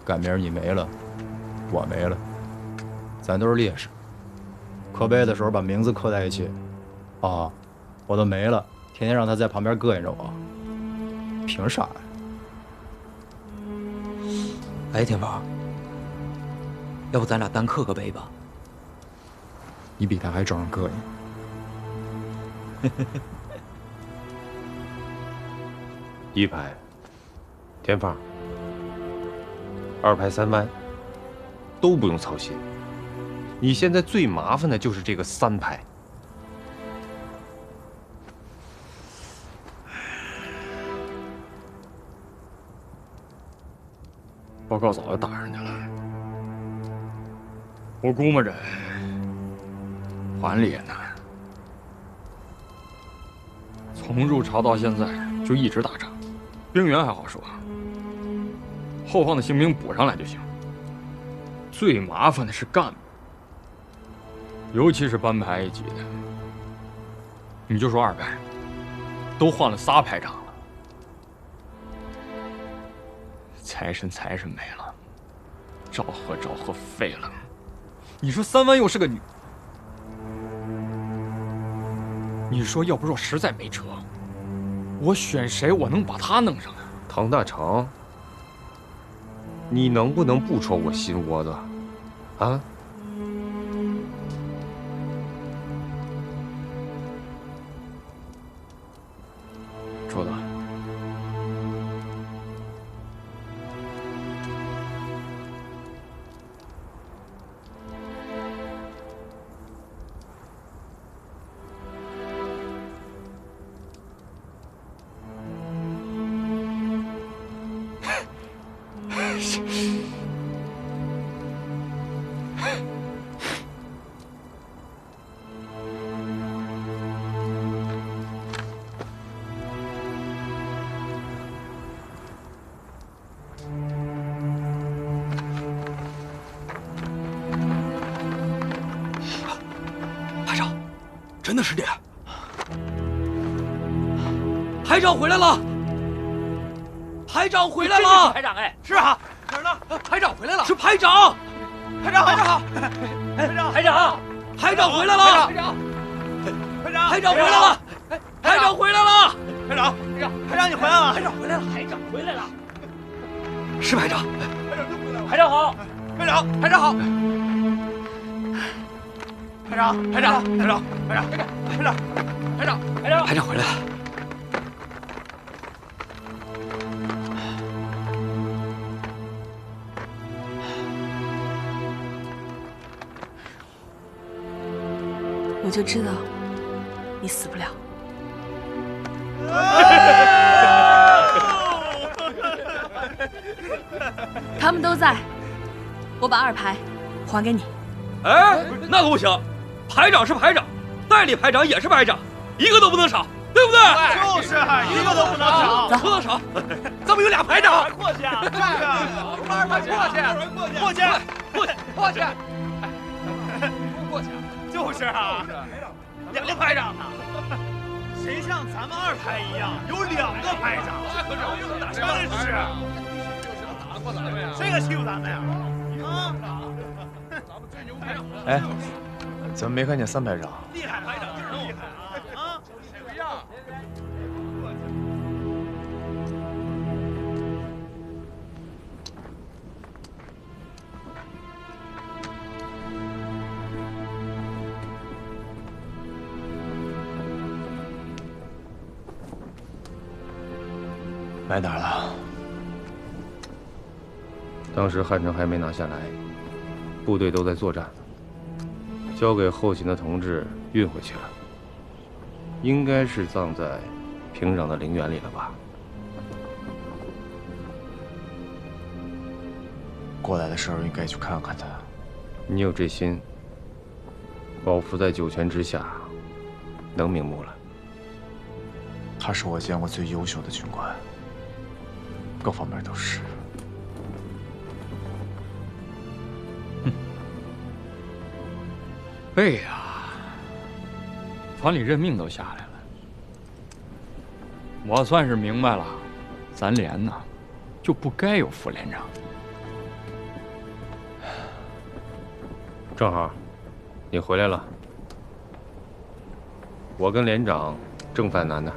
赶明儿你没了，我没了，咱都是烈士。刻碑的时候把名字刻在一起，啊，我都没了，天天让他在旁边膈应着我，凭啥呀？哎，天宝，要不咱俩单刻个碑吧？你比他还招人膈应。1排，田芳，2排3弯，都不用操心。你现在最麻烦的就是这个3排。报告早就打上去了，我估摸着还里也难。从入朝到现在就一直打仗，兵员还好说，后方的新兵补上来就行。最麻烦的是干部，尤其是班排一级的。你就说2排，都换了3排长了。财神没了，昭和废了。你说3湾又是个女，你说要不是我实在没辙，我选谁我能把她弄上啊？唐大成，你能不能不戳我心窝子啊？戳的。排长，真的是你！排长回来了！排长回来了！排长哎，是啊，哪儿呢？排长回来了！是排长！排长，排长，排长，排长，排长回来了！排长，排长，排长回来了！排长回来了！排长，排长你回来了！排长回来了！排长回来了！是排长！排长好！排长，排长好！排长，排长，排长，排长，排长，排长，排长，排长回来了！我就知道你死不了。他们都在，我把2排还给你。哎，那可不行，排长是排长，代理排长也是排长，一个都不能少，对不对？就是一个都不能少，不能少。咱们有俩排长，过去啊！2排过去，过去，过去，过去，就是啊，2个排长呢。谁像咱们2排一样有2个排长？真是，谁敢欺负咱们呀？啊！哎，怎么没看见3排长？厉害，排长就是厉害啊！不一样。埋哪儿了？当时汉城还没拿下来，部队都在作战，交给后勤的同志运回去了。应该是葬在平壤的陵园里了吧？过来的时候应该去看看他。你有这心，保伏在9泉之下，能瞑目了。他是我见过最优秀的军官，各方面都是。备呀，团里任命都下来了，我算是明白了，咱连呢就不该有副连长。正好，你回来了，我跟连长正犯难呢。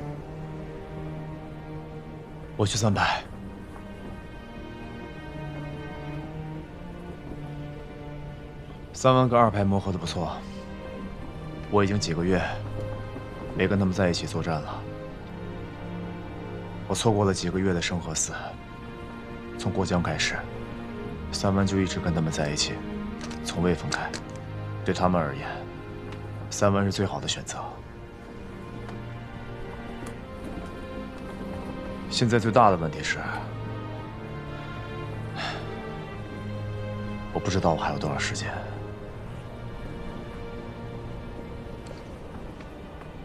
我去3排。3万跟2排磨合的不错，我已经几个月没跟他们在一起作战了。我错过了几个月的生和死。从过江开始，3万就一直跟他们在一起，从未分开。对他们而言，3万是最好的选择。现在最大的问题是，我不知道我还有多少时间。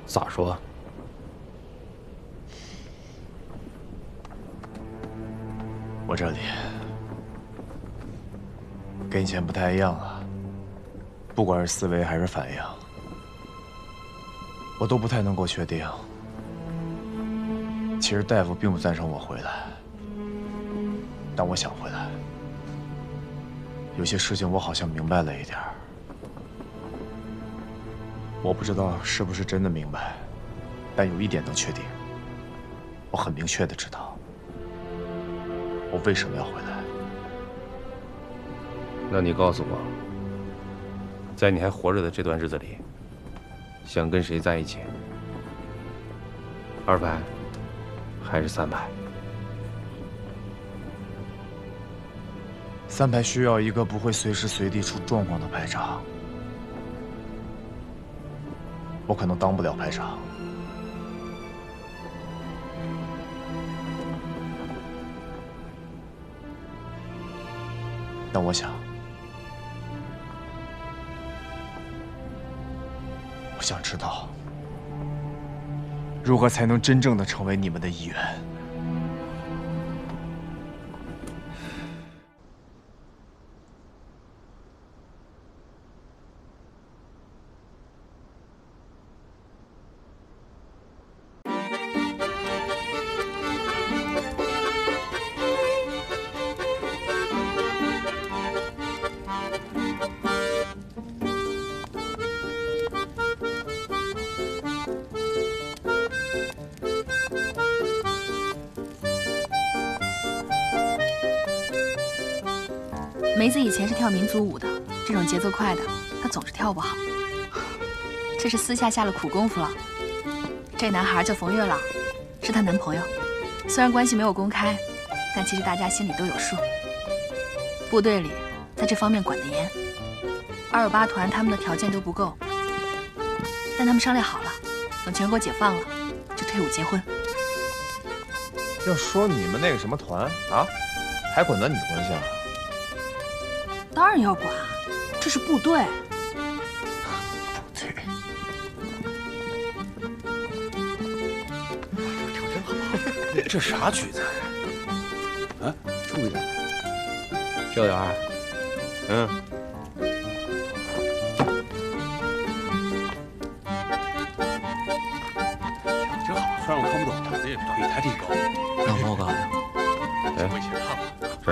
咋说？我这里跟以前不太一样了，不管是思维还是反应，我都不太能够确定。其实大夫并不赞成我回来，但我想回来。有些事情我好像明白了一点儿，我不知道是不是真的明白，但有一点能确定，我很明确的知道我为什么要回来。那你告诉我，在你还活着的这段日子里，想跟谁在一起？2排还是3排？3排需要一个不会随时随地出状况的排长。我可能当不了排长。但我想，我想知道，如何才能真正的成为你们的一员。梅子以前是跳民族舞的，这种节奏快的，她总是跳不好。这是私下下了苦功夫了。这男孩叫冯月朗，是她男朋友。虽然关系没有公开，但其实大家心里都有数。部队里在这方面管得严，228团他们的条件都不够，但他们商量好了，等全国解放了，就退伍结婚。要说你们那个什么团啊，还管男女关系啊？当然要管，这是部队。跳真好，这啥曲子？啊，注意点。这点儿，真好，虽然我看不懂，但这腿抬挺高。让我干啥？哎，我以前看过。是。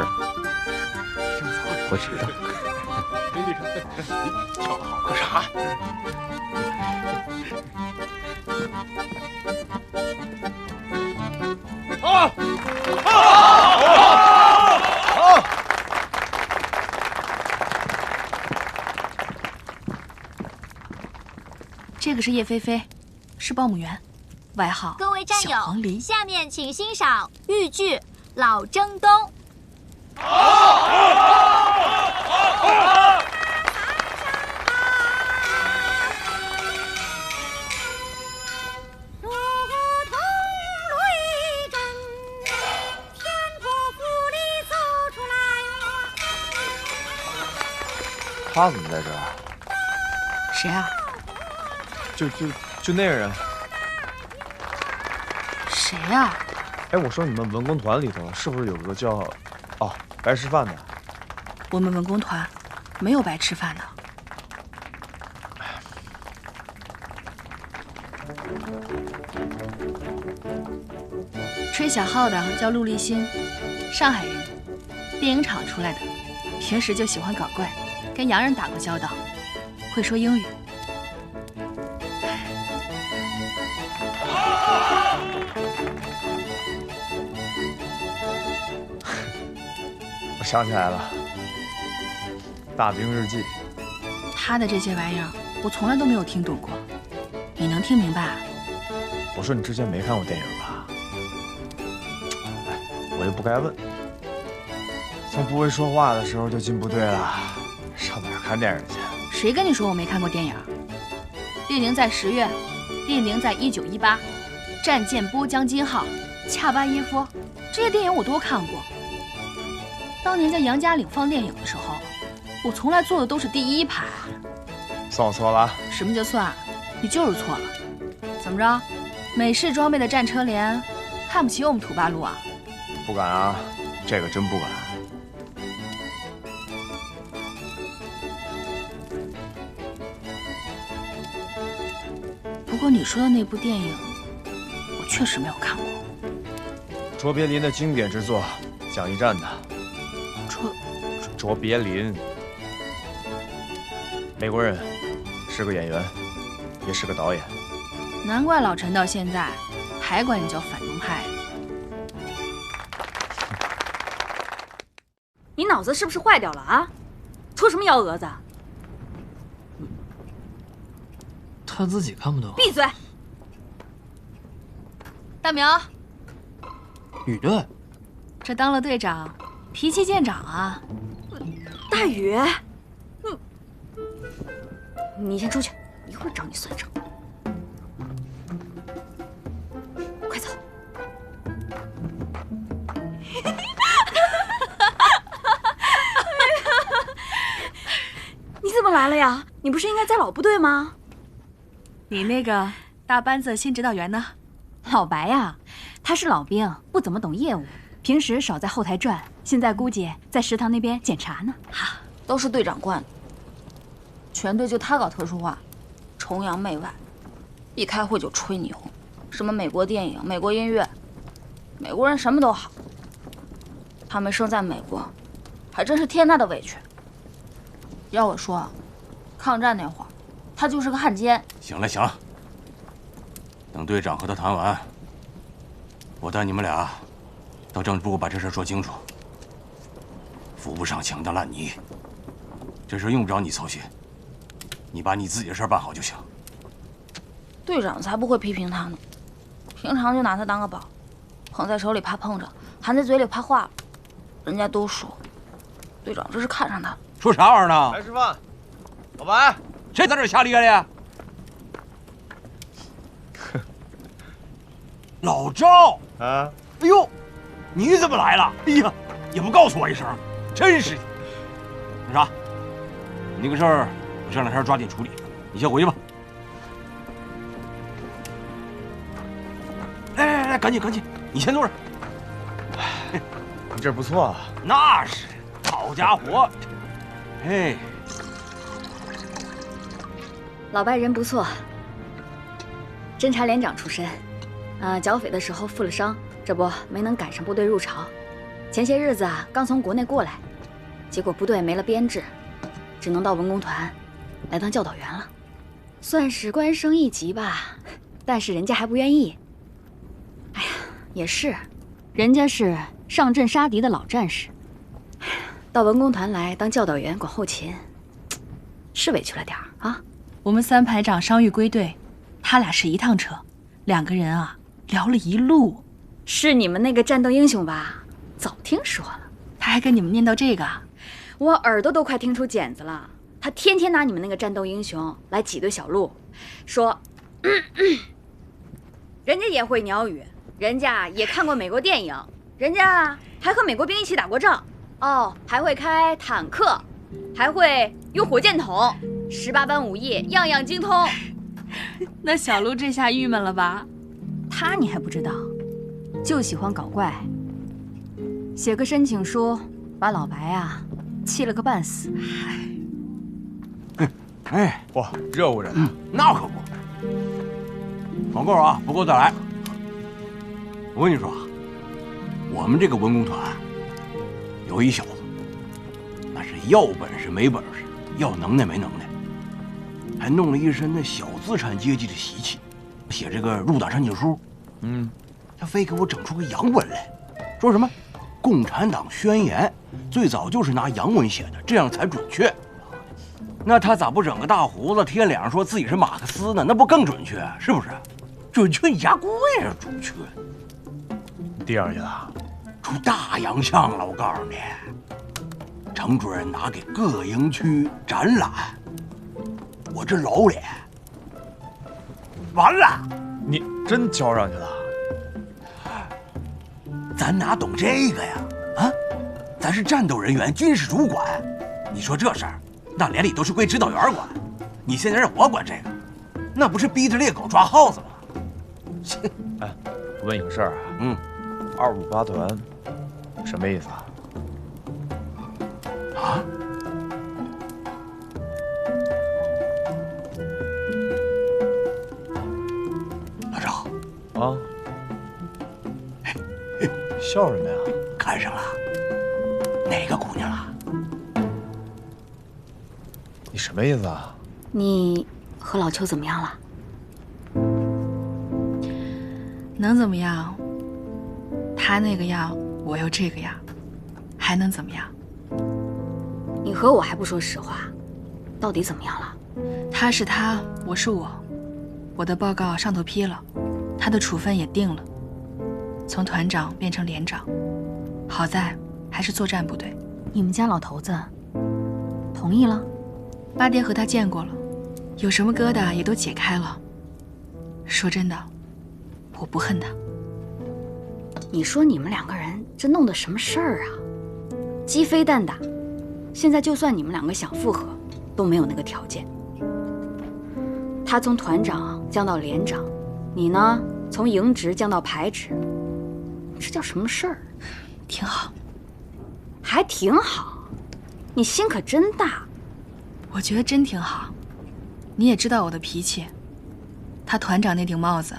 我知道。跳得好，干啥？这个是叶菲菲，是报幕员，外号各位战小黄友，下面请欣赏豫剧《老征东》。他怎么在这儿？谁啊？就那个人。谁啊？哎，我说你们文工团里头是不是有个叫白吃饭的？我们文工团没有白吃饭的。吹小号的叫陆立新，上海人，电影厂出来的，平时就喜欢搞怪，跟洋人打过交道，会说英语。我想起来了，《大兵日记》。他的这些玩意儿，我从来都没有听懂过，你能听明白啊？我说你之前没看过电影吧？哎，我又不该问。从不会说话的时候就进部队了，上哪儿看电影去？谁跟你说我没看过电影？列宁在10月，列宁在1918，战舰波江金号，恰巴耶夫，这些电影我都看过。当年在杨家岭放电影的时候，我从来坐的都是第1排。算我错了。什么叫算？你就是错了。怎么着？美式装备的战车连，看不起我们土八路啊？不敢啊，这个真不敢。不过你说的那部电影，我确实没有看过。卓别林的经典之作，讲一战的。卓别林，美国人，是个演员，也是个导演。难怪老陈到现在还管你叫反动派。你脑子是不是坏掉了啊？出什么幺蛾子？他自己看不懂。闭嘴！大苗，雨队，这当了队长，脾气见长啊。大雨，你先出去，一会儿找你算账。快走！你怎么来了呀？你不是应该在老部队吗？你那个大班子新指导员呢？老白呀，他是老兵，不怎么懂业务，平时少在后台转，现在估计在食堂那边检查呢。哈，都是队长惯的，全队就他搞特殊化，崇洋媚外，一开会就吹牛，什么美国电影、美国音乐，美国人什么都好。他们生在美国，还真是天大的委屈。要我说，抗战那会儿，他就是个汉奸。行了行了，等队长和他谈完，我带你们俩到政治部把这事说清楚。扶不上墙的烂泥，这事用不着你操心，你把你自己的事办好就行。队长才不会批评他呢，平常就拿他当个宝，捧在手里怕碰着，含在嘴里怕化了。人家都说，队长这是看上他了。说啥玩意儿呢？来吃饭，老白，谁在这瞎咧咧？老赵啊！哎呦，你怎么来了？哎呀，也不告诉我一声，真是的。那啥，你那个事儿，我这两天抓紧处理，你先回去吧。来，赶紧，你先坐着。你这不错啊。那是，好家伙！哎，老白人不错，侦察连长出身，剿匪的时候负了伤，这不没能赶上部队入朝。前些日子啊，刚从国内过来，结果部队没了编制，只能到文工团来当教导员了，算是官升一级吧。但是人家还不愿意。哎呀，也是，人家是上阵杀敌的老战士。到文工团来当教导员管后勤，是委屈了点儿啊。我们3排长伤愈归队，他俩是一趟车，2个人啊聊了一路。是你们那个战斗英雄吧？早听说了。他还跟你们念叨这个，我耳朵都快听出茧子了。他天天拿你们那个战斗英雄来挤兑小鹿，说，人家也会鸟语，人家也看过美国电影，人家还和美国兵一起打过仗。哦，还会开坦克，还会用火箭筒，18般武艺样样精通。那小鹿这下郁闷了吧？他你还不知道，就喜欢搞怪，写个申请书，把老白啊气了个半死。哎，哇，热乎着呢。那可不。网购啊，不够再来。我跟你说啊，我们这个文工团有一小子，那是要本事没本事，要能耐没能耐，还弄了一身那小资产阶级的习气，写这个入党申请书。他非给我整出个洋文来，说什么共产党宣言最早就是拿洋文写的，这样才准确。那他咋不整个大胡子贴脸上说自己是马克思呢？那不更准确？是不是？准确你家贵啊！准确。第二去了，出大洋相了，我告诉你，程主任拿给各营区展览，我这老脸完了。你真交上去了？咱哪懂这个呀？啊，咱是战斗人员，军事主管。你说这事儿，那连里都是归指导员管。你现在让我管这个，那不是逼着猎狗抓耗子吗？切！哎，问你个事儿啊，258团什么意思啊？啊？老赵啊？笑什么呀？看上了哪个姑娘了？你什么意思啊？你和老邱怎么样了？能怎么样？他那个样，我又这个样，还能怎么样？你和我还不说实话，到底怎么样了？他是他，我是我，我的报告上头批了，他的处分也定了。从团长变成连长，好在还是作战部队。你们家老头子同意了？八爹和他见过了，有什么疙瘩也都解开了。说真的，我不恨他。你说你们两个人这弄的什么事儿啊？鸡飞蛋打，现在就算你们两个想复合，都没有那个条件。他从团长降到连长，你呢从营职降到排职。这叫什么事儿？挺好，还挺好，你心可真大。我觉得真挺好。你也知道我的脾气，他团长那顶帽子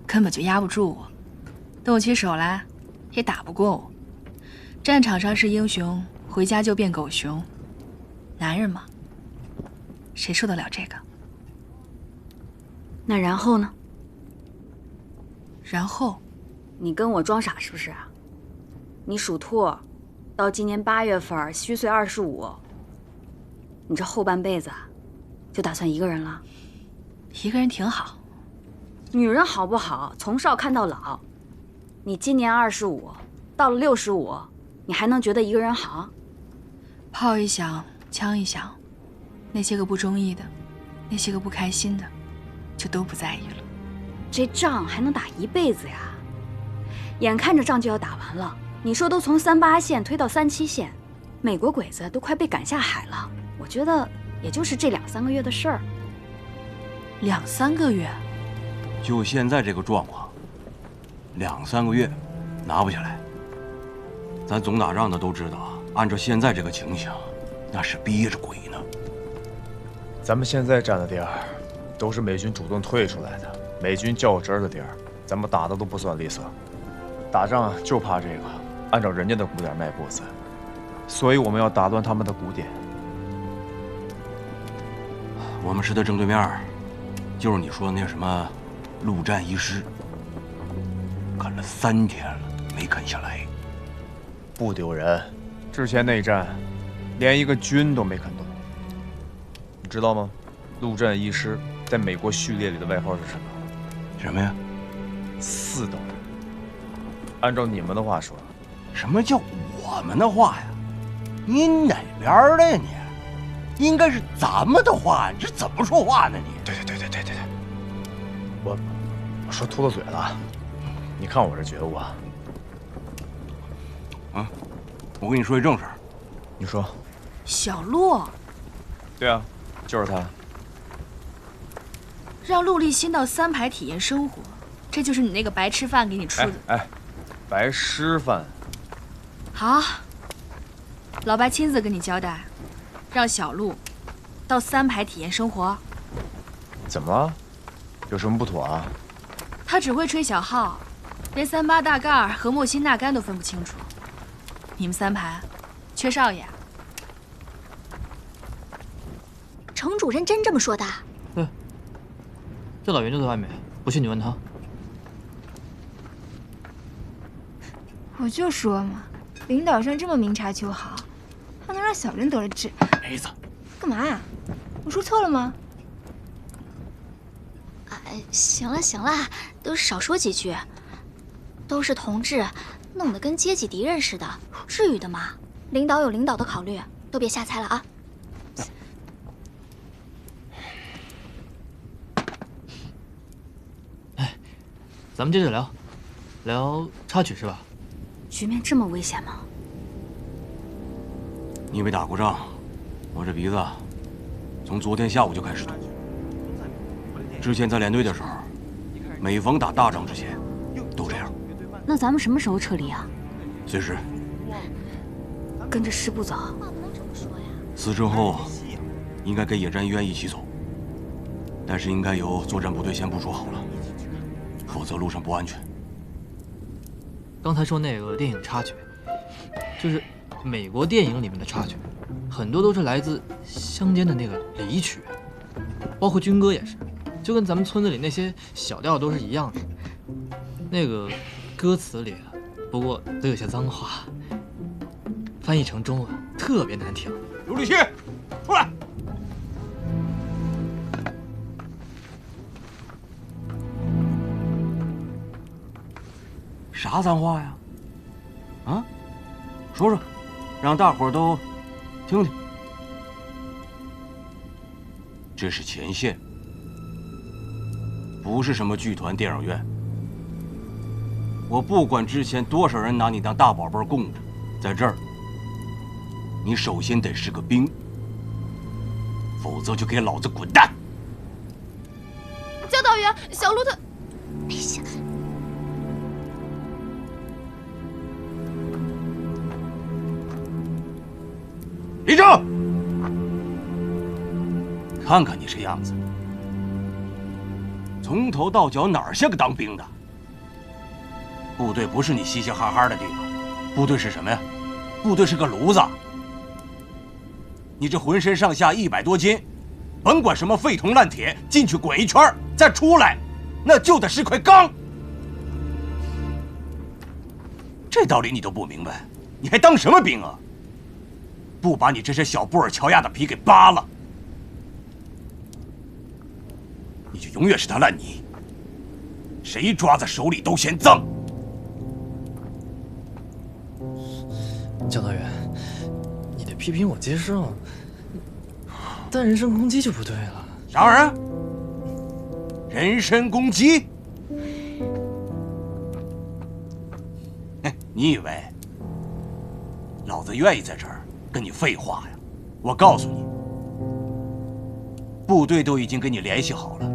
根本就压不住我，动起手来也打不过我。战场上是英雄，回家就变狗熊。男人嘛，谁受得了这个？那然后呢？然后。你跟我装傻是不是啊？你属兔，到今年8月份虚岁25，你这后半辈子就打算一个人了？一个人挺好。女人好不好，从少看到老。你今年25，到了65，你还能觉得一个人好？炮一响，枪一响，那些个不中意的，那些个不开心的，就都不在意了。这仗还能打一辈子呀？眼看着仗就要打完了，你说都从38线推到37线，美国鬼子都快被赶下海了。我觉得也就是这2、3个月的事儿。2、3个月？就现在这个状况，2、3个月拿不下来。咱总打仗的都知道，按照现在这个情形，那是逼着鬼呢。咱们现在占的地儿，都是美军主动退出来的，美军较真儿的地儿，咱们打的都不算利索。打仗就怕这个，按照人家的鼓点迈步子，所以我们要打乱他们的鼓点。我们师的正对面，就是你说的那什么陆战一师，啃了3天了，没啃下来。不丢人，之前内战，连一个军都没啃动。你知道吗？陆战一师在美国序列里的外号是什么？什么呀？4等。按照你们的话说，什么叫我们的话呀？你哪边的呀你？应该是咱们的话，你这怎么说话呢你？对，我说秃了嘴了，你看我这觉悟啊。我跟你说一正事儿。你说。小陆。对啊，就是他。让陆立新到3排体验生活，这就是你那个白吃饭给你出的。哎，白吃饭。好，老白亲自跟你交代，让小陆到3排体验生活。怎么了？有什么不妥啊？他只会吹小号，连38大盖和莫辛纳甘都分不清楚。你们3排缺少爷？程主任真这么说的？对，教导员就在外面，不信你问他。我就说嘛，领导上这么明察秋毫，还能让小人得了志。梅子，干嘛呀？我说错了吗？行了行了，都少说几句。都是同志，弄得跟阶级敌人似的，至于的吗？领导有领导的考虑，都别瞎猜了啊。咱们接着聊，聊插曲是吧？局面这么危险吗？你没打过仗，我这鼻子从昨天下午就开始堵。之前在连队的时候，每逢打大仗之前都这样。那咱们什么时候撤离啊？随时。跟着师部走。4周后应该跟野战医院一起走，但是应该由作战部队先部署好了，否则路上不安全。刚才说那个电影插曲，就是美国电影里面的插曲，很多都是来自乡间的那个离曲，包括军歌也是，就跟咱们村子里那些小调都是一样的。那个歌词里，不过都有些脏话，翻译成中文特别难听。刘立新，出来！啥脏话呀？啊，说说，让大伙儿都听听。这是前线，不是什么剧团、电影院。我不管之前多少人拿你当大宝贝供着，在这儿，你首先得是个兵，否则就给老子滚蛋！教导员，小鹿他……别想。立正！看看你这样子，从头到脚哪儿像个当兵的？部队不是你嘻嘻哈哈的地方，部队是什么呀？部队是个炉子。你这浑身上下100多斤，甭管什么废铜烂铁，进去滚一圈再出来，那就得是块钢。这道理你都不明白，你还当什么兵啊？不把你这身小布尔乔亚的皮给扒了，你就永远是滩烂泥，谁抓在手里都嫌脏。教导员，你的批评我接受，但人身攻击就不对了。啥玩意儿？人身攻击？你以为老子愿意在这儿跟你废话呀？我告诉你，部队都已经跟你联系好了，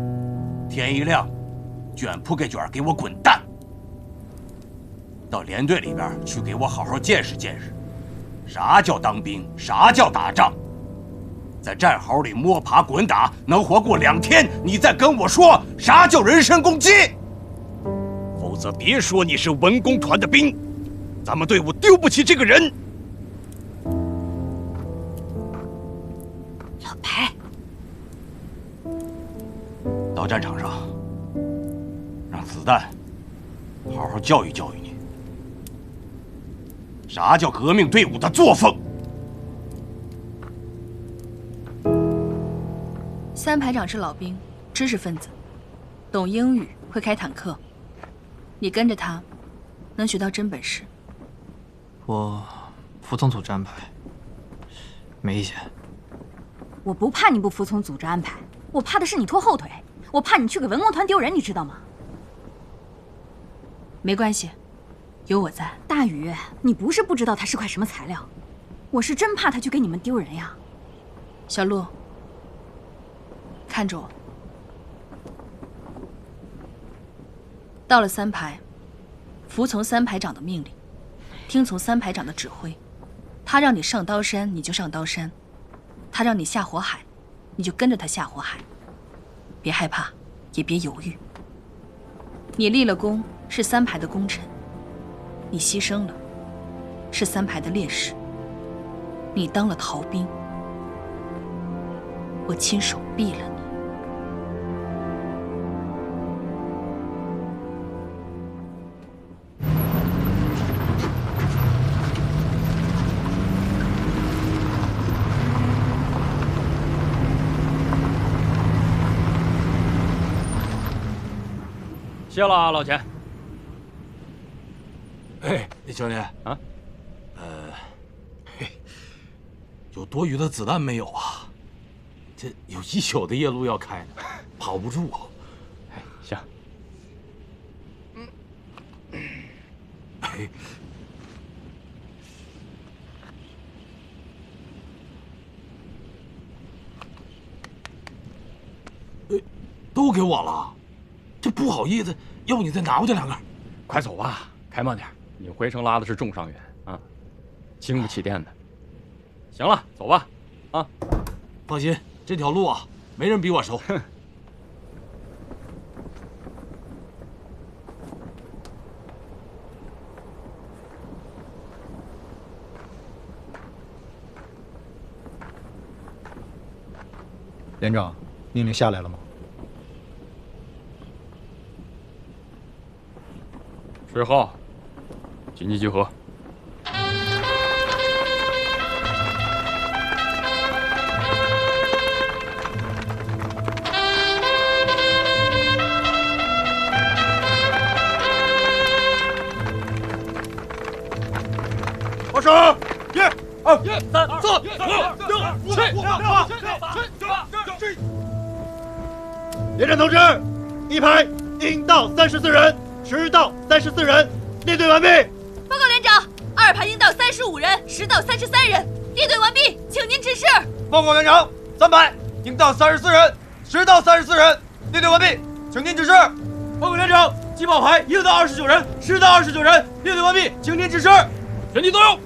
天一亮，卷铺盖卷给我滚蛋！到连队里边去给我好好见识见识，啥叫当兵，啥叫打仗。在战壕里摸爬滚打，能活过2天，你再跟我说啥叫人身攻击？否则别说你是文工团的兵，咱们队伍丢不起这个人。老白，到战场上，让子弹好好教育教育你，啥叫革命队伍的作风。3排长是老兵，知识分子，懂英语，会开坦克。你跟着他，能学到真本事。我服从组织安排，没意见。我不怕你不服从组织安排，我怕的是你拖后腿，我怕你去给文工团丢人，你知道吗？没关系，有我在。大宇，你不是不知道他是块什么材料，我是真怕他去给你们丢人呀。小陆，看着我。到了3排，服从3排长的命令，听从3排长的指挥。他让你上刀山，你就上刀山；他让你下火海，你就跟着他下火海。别害怕，也别犹豫。你立了功，是3排的功臣；你牺牲了，是3排的烈士。你当了逃兵，我亲手毙了你。谢了啊，老钱。哎，李兄弟啊，有多余的子弹没有啊？这有1宿的夜路要开呢，跑不住啊。哎，行。哎，都给我了，这不好意思，要不你再拿回去2个？快走吧，开慢点，你回程拉的是重伤员啊，经不起电的。行了，走吧，啊，放心，这条路啊，没人比我熟。连长，命令下来了吗？10号，紧急集合。报手！1、2、3、4、5、6、7。连长同志，1排应到34人，10到34人，列队完毕。报告连长，2排应到35人，10到33人，列队完毕，请您指示。报告连长，3排应到34人，10到34人，列队完毕，请您指示。报告连长，机炮排应到29人，10到29人，列队完毕，请您指示。全体动用，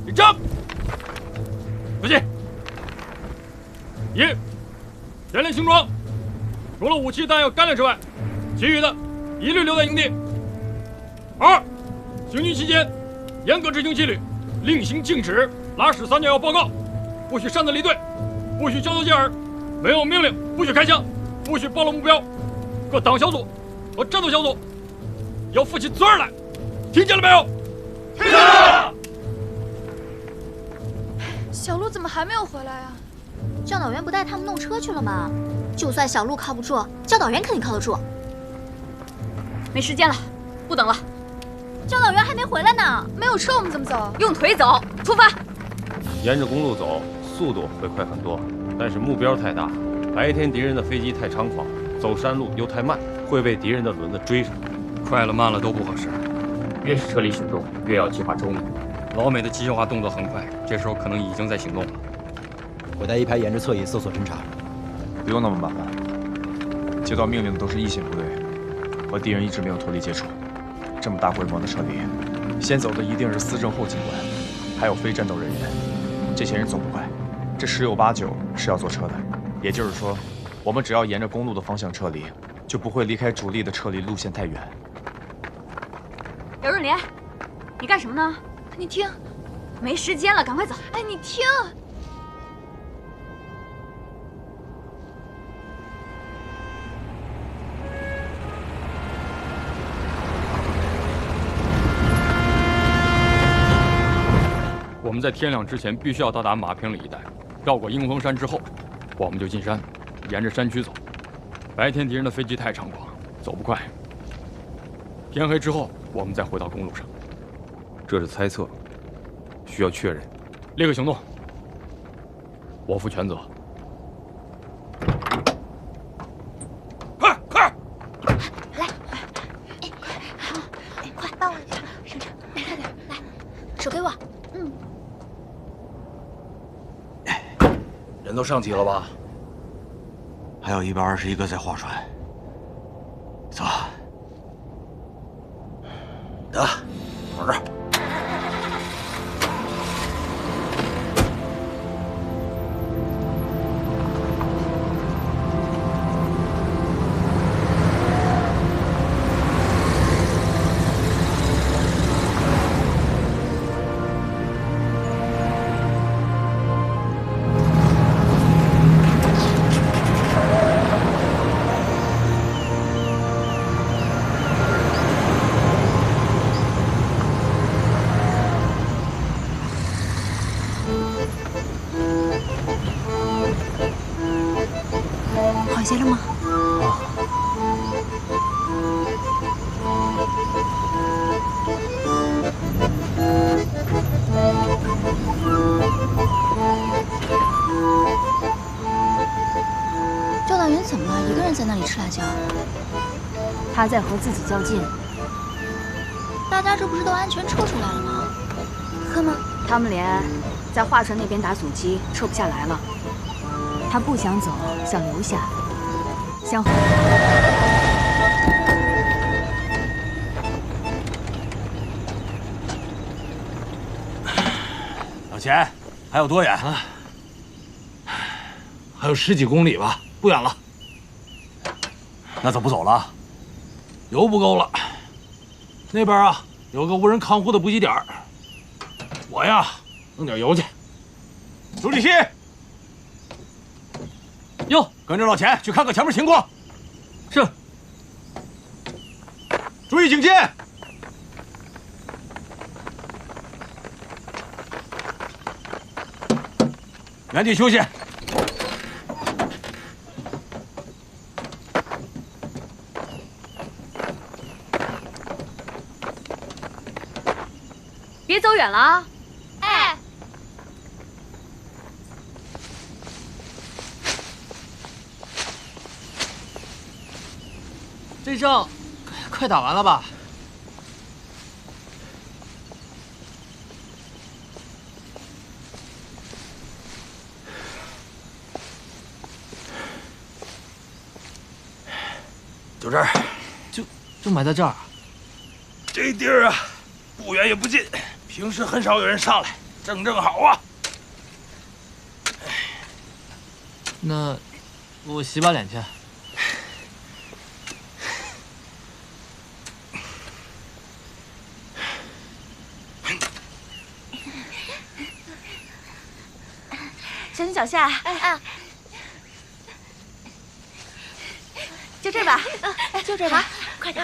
立正，不进。1、全连行装，除了武器弹药干粮之外，其余的一律留在营地。2、行军期间严格执行纪律，令行禁止，拉屎撒尿要报告，不许擅自离队，不许交头接耳，没有命令不许开枪，不许暴露目标。各党小组和战斗小组要负起责任来，听见了没有？听见了。小鹿怎么还没有回来呀？教导员不带他们弄车去了吗？就算小鹿靠不住，教导员肯定靠得住。没时间了，不等了。教导员还没回来呢，没有车我们怎么走？用腿走，出发。沿着公路走，速度会快很多，但是目标太大，白天敌人的飞机太猖狂，走山路又太慢，会被敌人的轮子追上。快了慢了都不合适，越是撤离行动，越要计划周密。老美的机械化动作很快，这时候可能已经在行动了。我带1排沿着侧翼搜索侦查。不用那么麻烦，接到命令的都是一线部队，和敌人一直没有脱离接触。这么大规模的撤离，先走的一定是司政后警官，还有非战斗人员。这些人走不快，这10有8、9是要坐车的。也就是说，我们只要沿着公路的方向撤离，就不会离开主力的撤离路线太远。姚润莲，你干什么呢？你听，没时间了，赶快走。哎，你听。我们在天亮之前必须要到达马坪里一带，绕过鹰峰山之后，我们就进山，沿着山区走。白天敌人的飞机太猖狂，走不快。天黑之后，我们再回到公路上。这是猜测，需要确认。立刻行动，我负全责。快！来，快帮我一下，省长，快点，来，手给我。人都上齐了吧？还有121个在划船。走。得，往这儿。了吗？赵大元怎么了？一个人在那里吃辣椒？他在和自己较劲。大家这不是都安全撤出来了吗？可吗？他们连在华船那边打阻击，撤不下来了。他不想走，想留下，想。老钱，还有多远？还有10几公里吧，不远了。那怎么不走了？油不够了。那边啊有个无人看护的补给点，我呀弄点油去。朱立新，哟，跟着老钱去看看前面情况。是。注意警戒。原地休息。别走远了啊！哎，这仗快打完了吧？就这儿，就埋在这儿。这地儿啊，不远也不近，平时很少有人上来，正好啊。那我洗把脸去。小心脚下。哎，就这吧，就这吧，快点。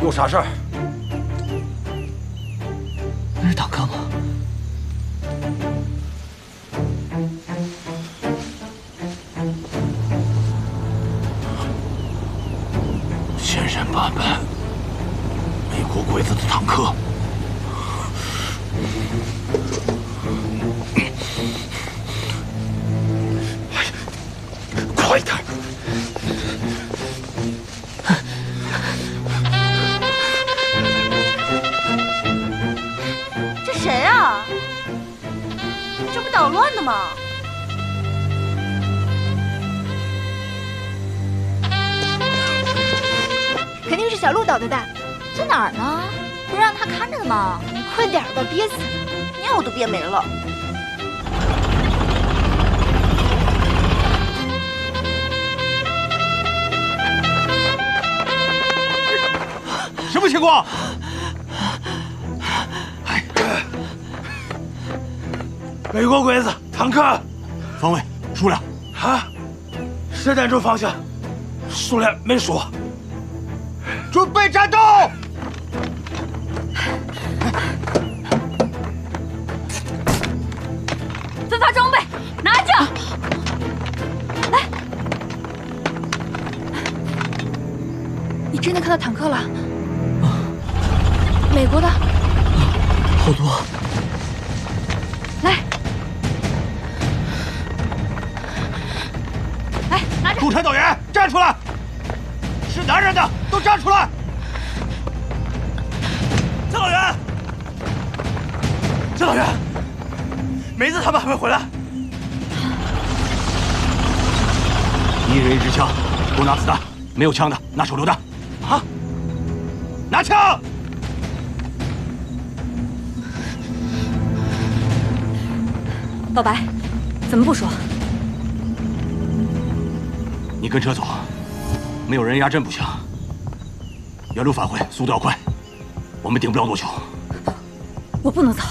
有啥事儿？那是坦克吗？千山万般，美国鬼子的坦克。快点！谁啊？这不捣乱的吗？肯定是小鹿捣的蛋，在哪儿呢？不是让他看着的吗？你快点吧，憋死了，尿都憋没了。什么情况？美国鬼子坦克，方位、数量啊，10点钟方向，数量没数。准备战斗！分发装备，拿下！真的看到坦克了？美国的。好多。来，来，拿着。督察导员，站出来！是男人的都站出来！郑导员，郑导员，梅子他们还会回来。一人一支枪，给我拿子弹。没有枪的拿手榴弹。啊！拿枪！老白，怎么不说？你跟车走，没有人压阵不行。原路返回，速度要快，我们顶不了多久。我不能走。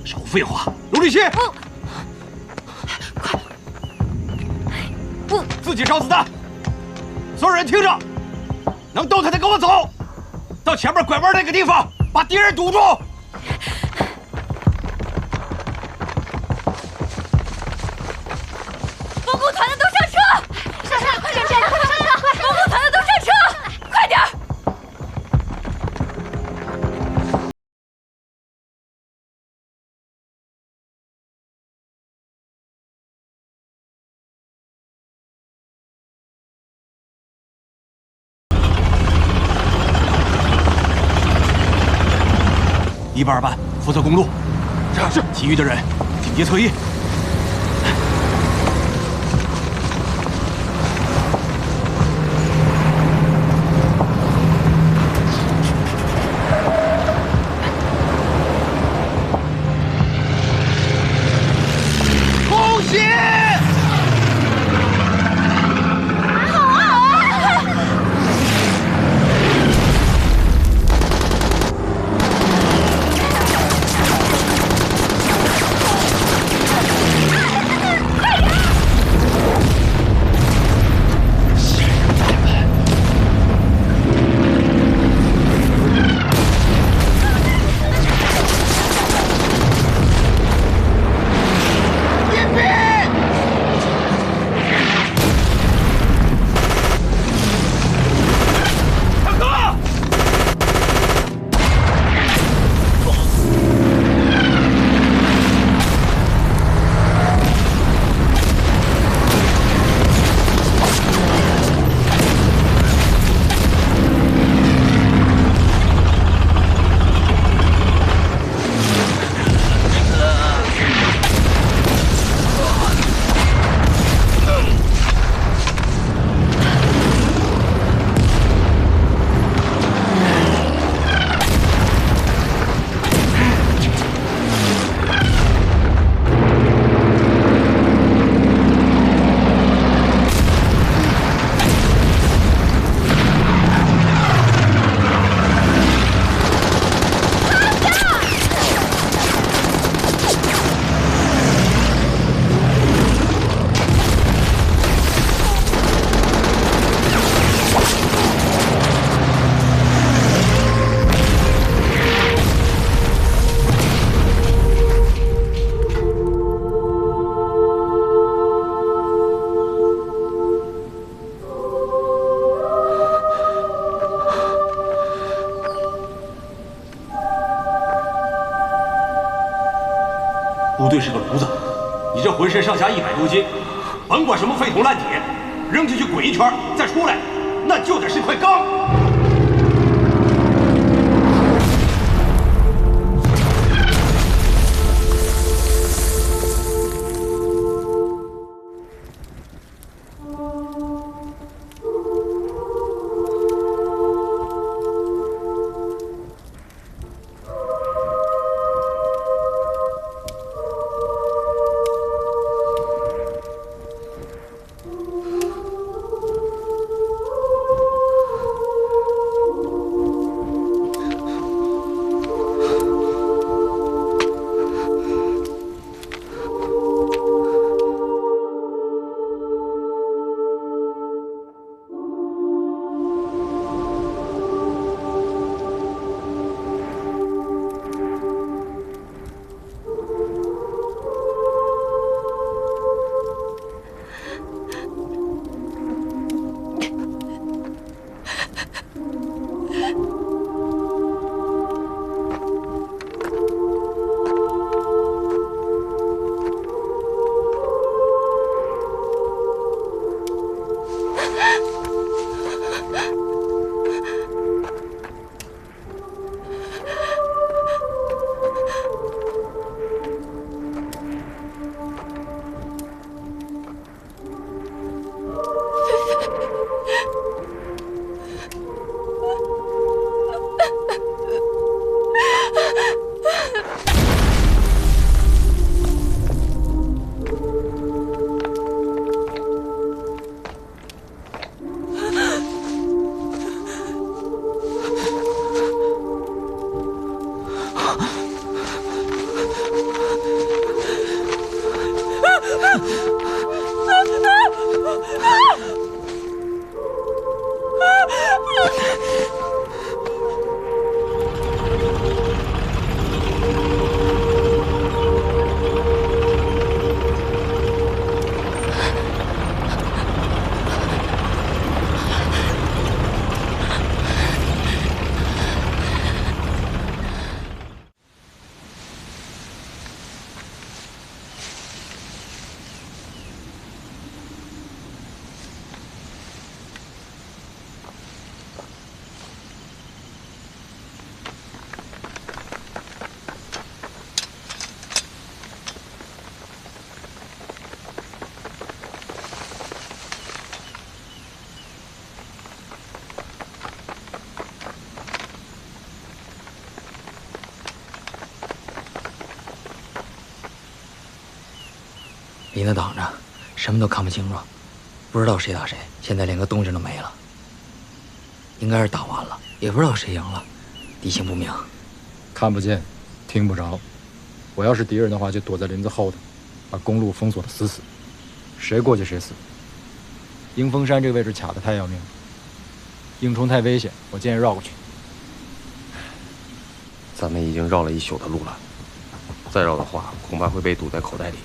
少废话，有力气！快！不，自己烧子弹。所有人听着，能动弹的跟我走，到前面拐弯那个地方，把敌人堵住。防空团的都上车！上车！快点，快点，快上车！防空团的都上车！快点！1班、2班负责公路，是。其余的人警戒侧翼。空袭！部队是个炉子，你这浑身上下100多斤，甭管什么废铜烂铁，扔进去滚一圈再出来，那就得是块钢。里呢挡着，什么都看不清楚，不知道谁打谁，现在连个动静都没了。应该是打完了，也不知道谁赢了，地形不明，看不见，听不着。我要是敌人的话，就躲在林子后头，把公路封锁得死死，谁过去谁死。迎风山这个位置卡得太要命了，硬冲太危险，我建议绕过去。咱们已经绕了一宿的路了，再绕的话，恐怕会被堵在口袋里。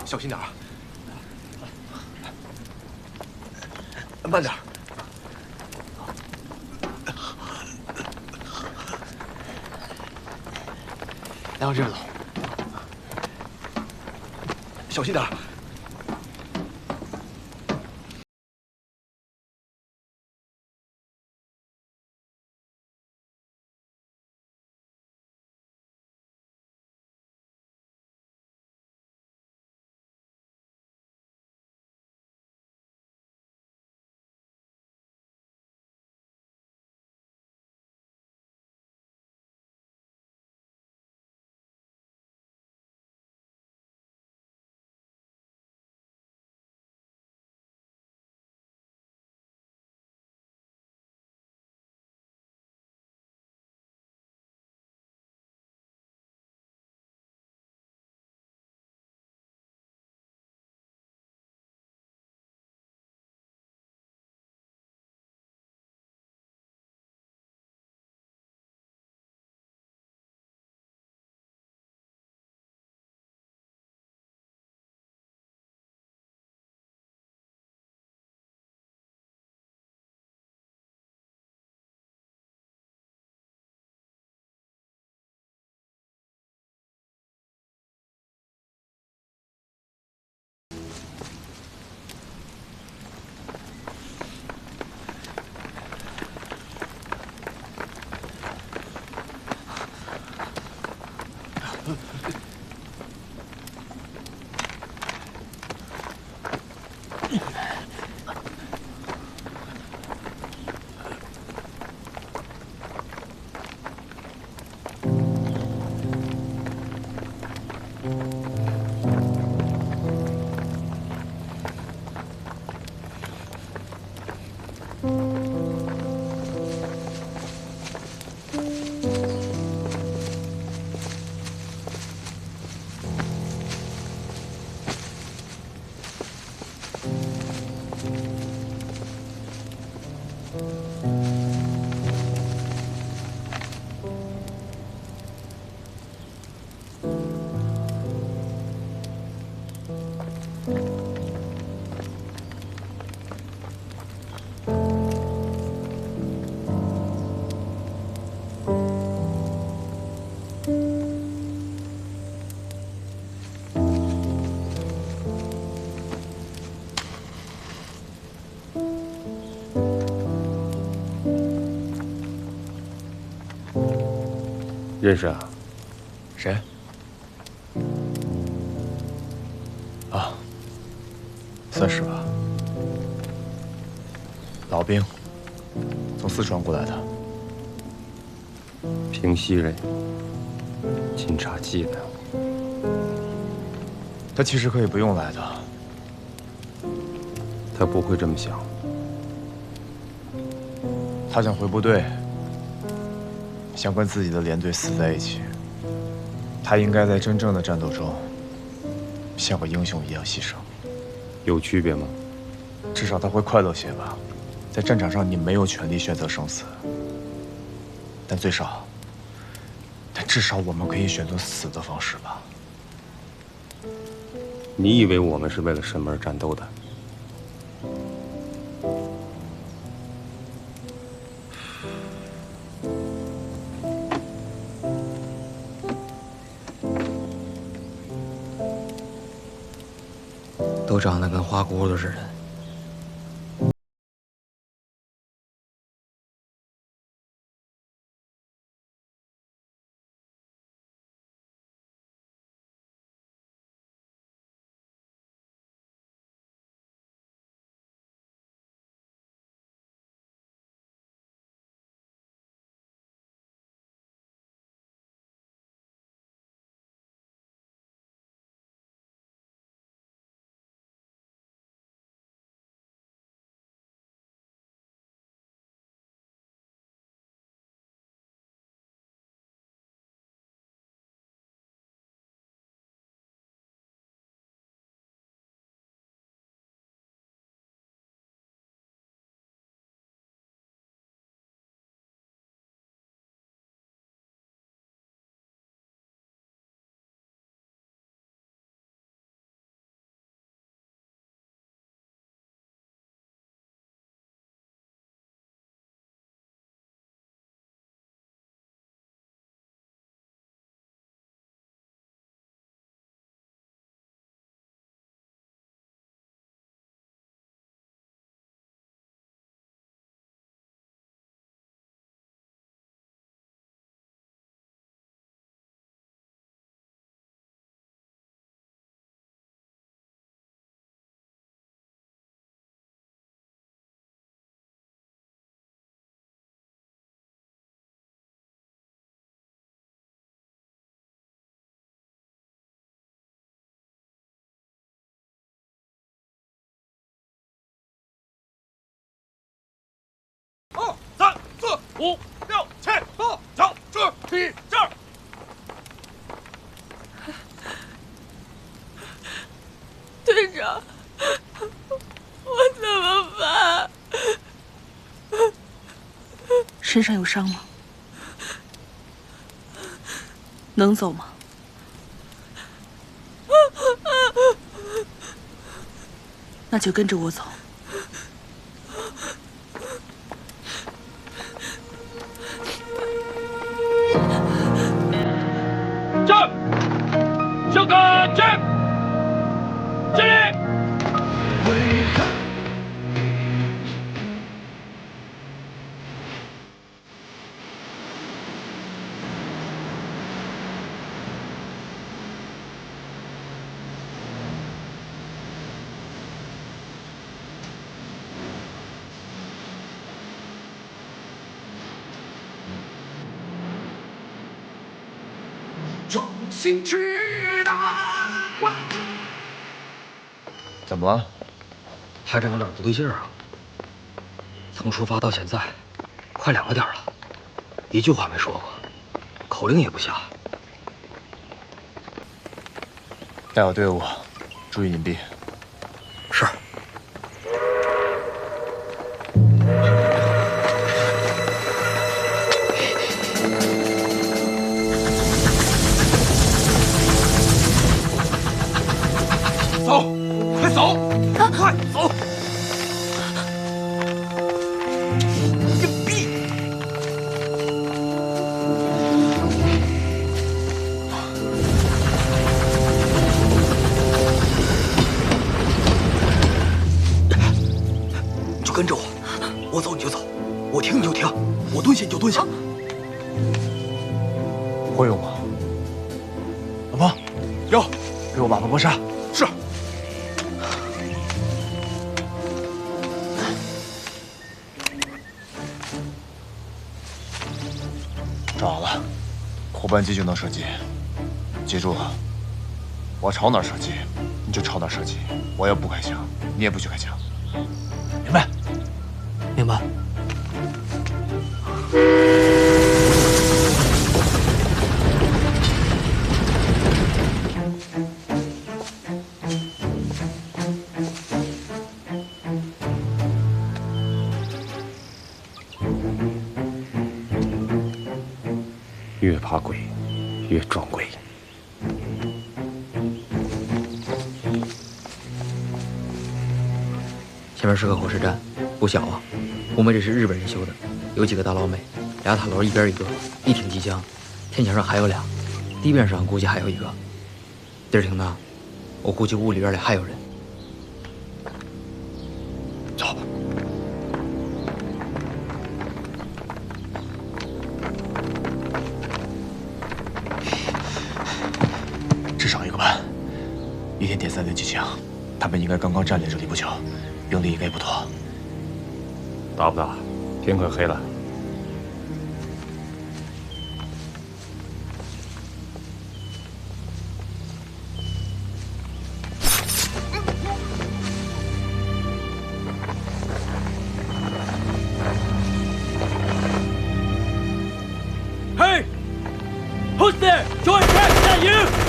小心点啊！慢点。来往这边走。小心点。认识啊？谁？啊，算是吧。老兵，从四川过来的。平西人，警察系的。他其实可以不用来的。他不会这么想。他想回部队。 想跟自己的连队死在一起，他应该在真正的战斗中像个英雄一样牺牲。有区别吗？至少他会快乐些吧。在战场上，你没有权利选择生死，但至少我们可以选择死的方式吧。你以为我们是为了什么而战斗的？ 都长得跟花骨朵似的。2、3、4、5、6、7、8、9、10、11、12。队长，我怎么办？身上有伤吗？能走吗？那就跟着我走。站！向前进！敬礼！壮心去的怎么了？排长有点不对劲儿啊。从出发到现在，快2个点了，一句话没说过，口令也不下。带好队伍，注意隐蔽。是。走，快走，快走！隐蔽。你就跟着我，我走你就走，我停你就停，我蹲下你就蹲下。会用吗？老婆，有，给我把把波杀。是。找好了，后半击就能射击。记住了，我朝哪儿射击，你就朝哪儿射击。我要不开枪，你也不许开枪。明白？明白。越怕鬼，越撞鬼。前面是个火车站，不小啊。红梅这是日本人修的，有几个大老美，2塔楼一边一个，一挺机枪，天桥上还有2，地面上估计还有1个。地儿挺大，我估计屋里边里还有人。走吧。至少1个班，一天点3连机枪，他们应该刚刚占领这里不久，兵力应该不多。打不打？天快黑了。Hey! Who's there? Join track, is that you?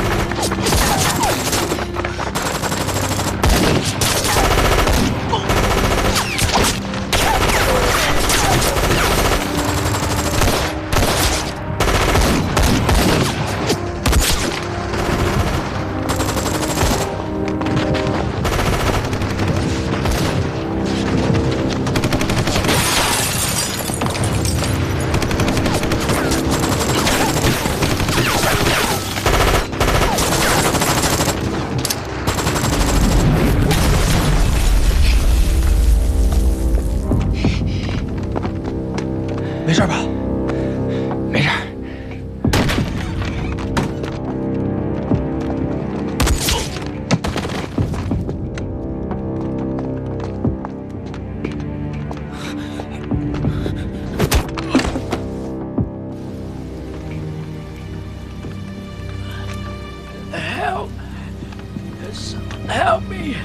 Help me!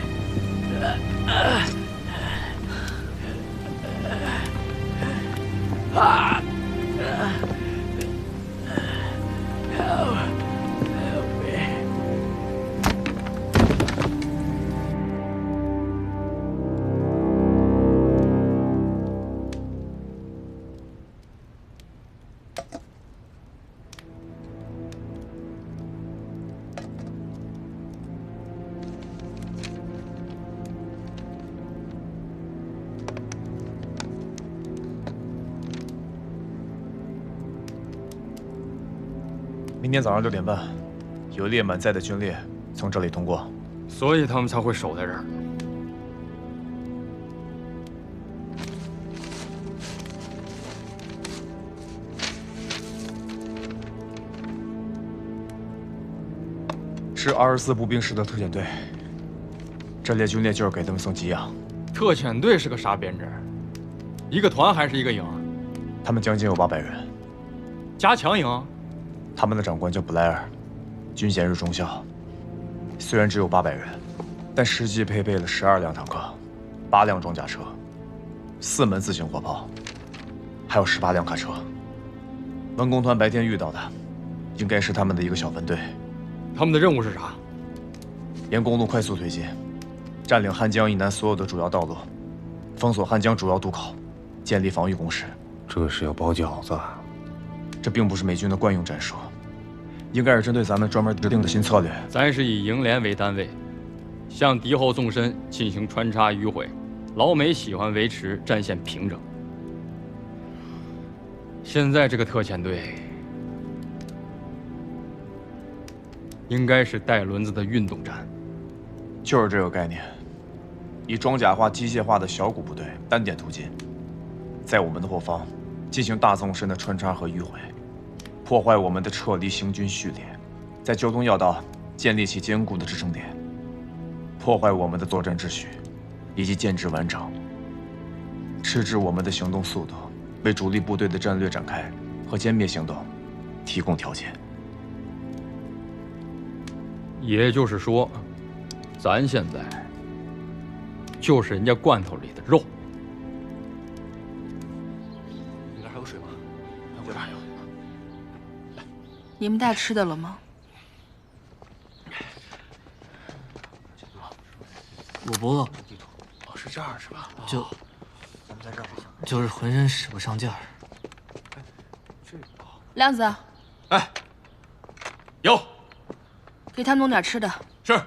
Help me! 明天早上6点半，有列满载的军列从这里通过，所以他们才会守在这儿。是24步兵师的特遣队，这列军列就是给他们送给养。特遣队是个啥编制？一个团还是一个营？他们将近有800人。加强营？他们的长官叫布莱尔，军衔是中校。虽然只有800人，但实际配备了12辆坦克、8辆装甲车、4门自行火炮，还有18辆卡车。文工团白天遇到的，应该是他们的一个小分队。他们的任务是啥？沿公路快速推进，占领汉江以南所有的主要道路，封锁汉江主要渡口，建立防御工事。这是要包饺子？这并不是美军的惯用战术，应该是针对咱们专门制定的新策略。咱是以营连为单位，向敌后纵深进行穿插迂回。老美喜欢维持战线平整。现在这个特遣队应该是带轮子的运动战。就是这个概念，以装甲化、机械化的小股部队单点突进，在我们的后方进行大纵深的穿插和迂回，破坏我们的撤离行军序列，在交通要道建立起坚固的支撑点，破坏我们的作战秩序以及建制完整，迟滞我们的行动速度，为主力部队的战略展开和歼灭行动提供条件。也就是说，咱现在就是人家罐头里的肉。你那还有水吗？我这还有。你们带吃的了吗？我不饿。哦，是这儿是吧？就咱们在这儿吧。就是浑身使不上劲儿。亮子，哎，有，给他弄点吃的。是。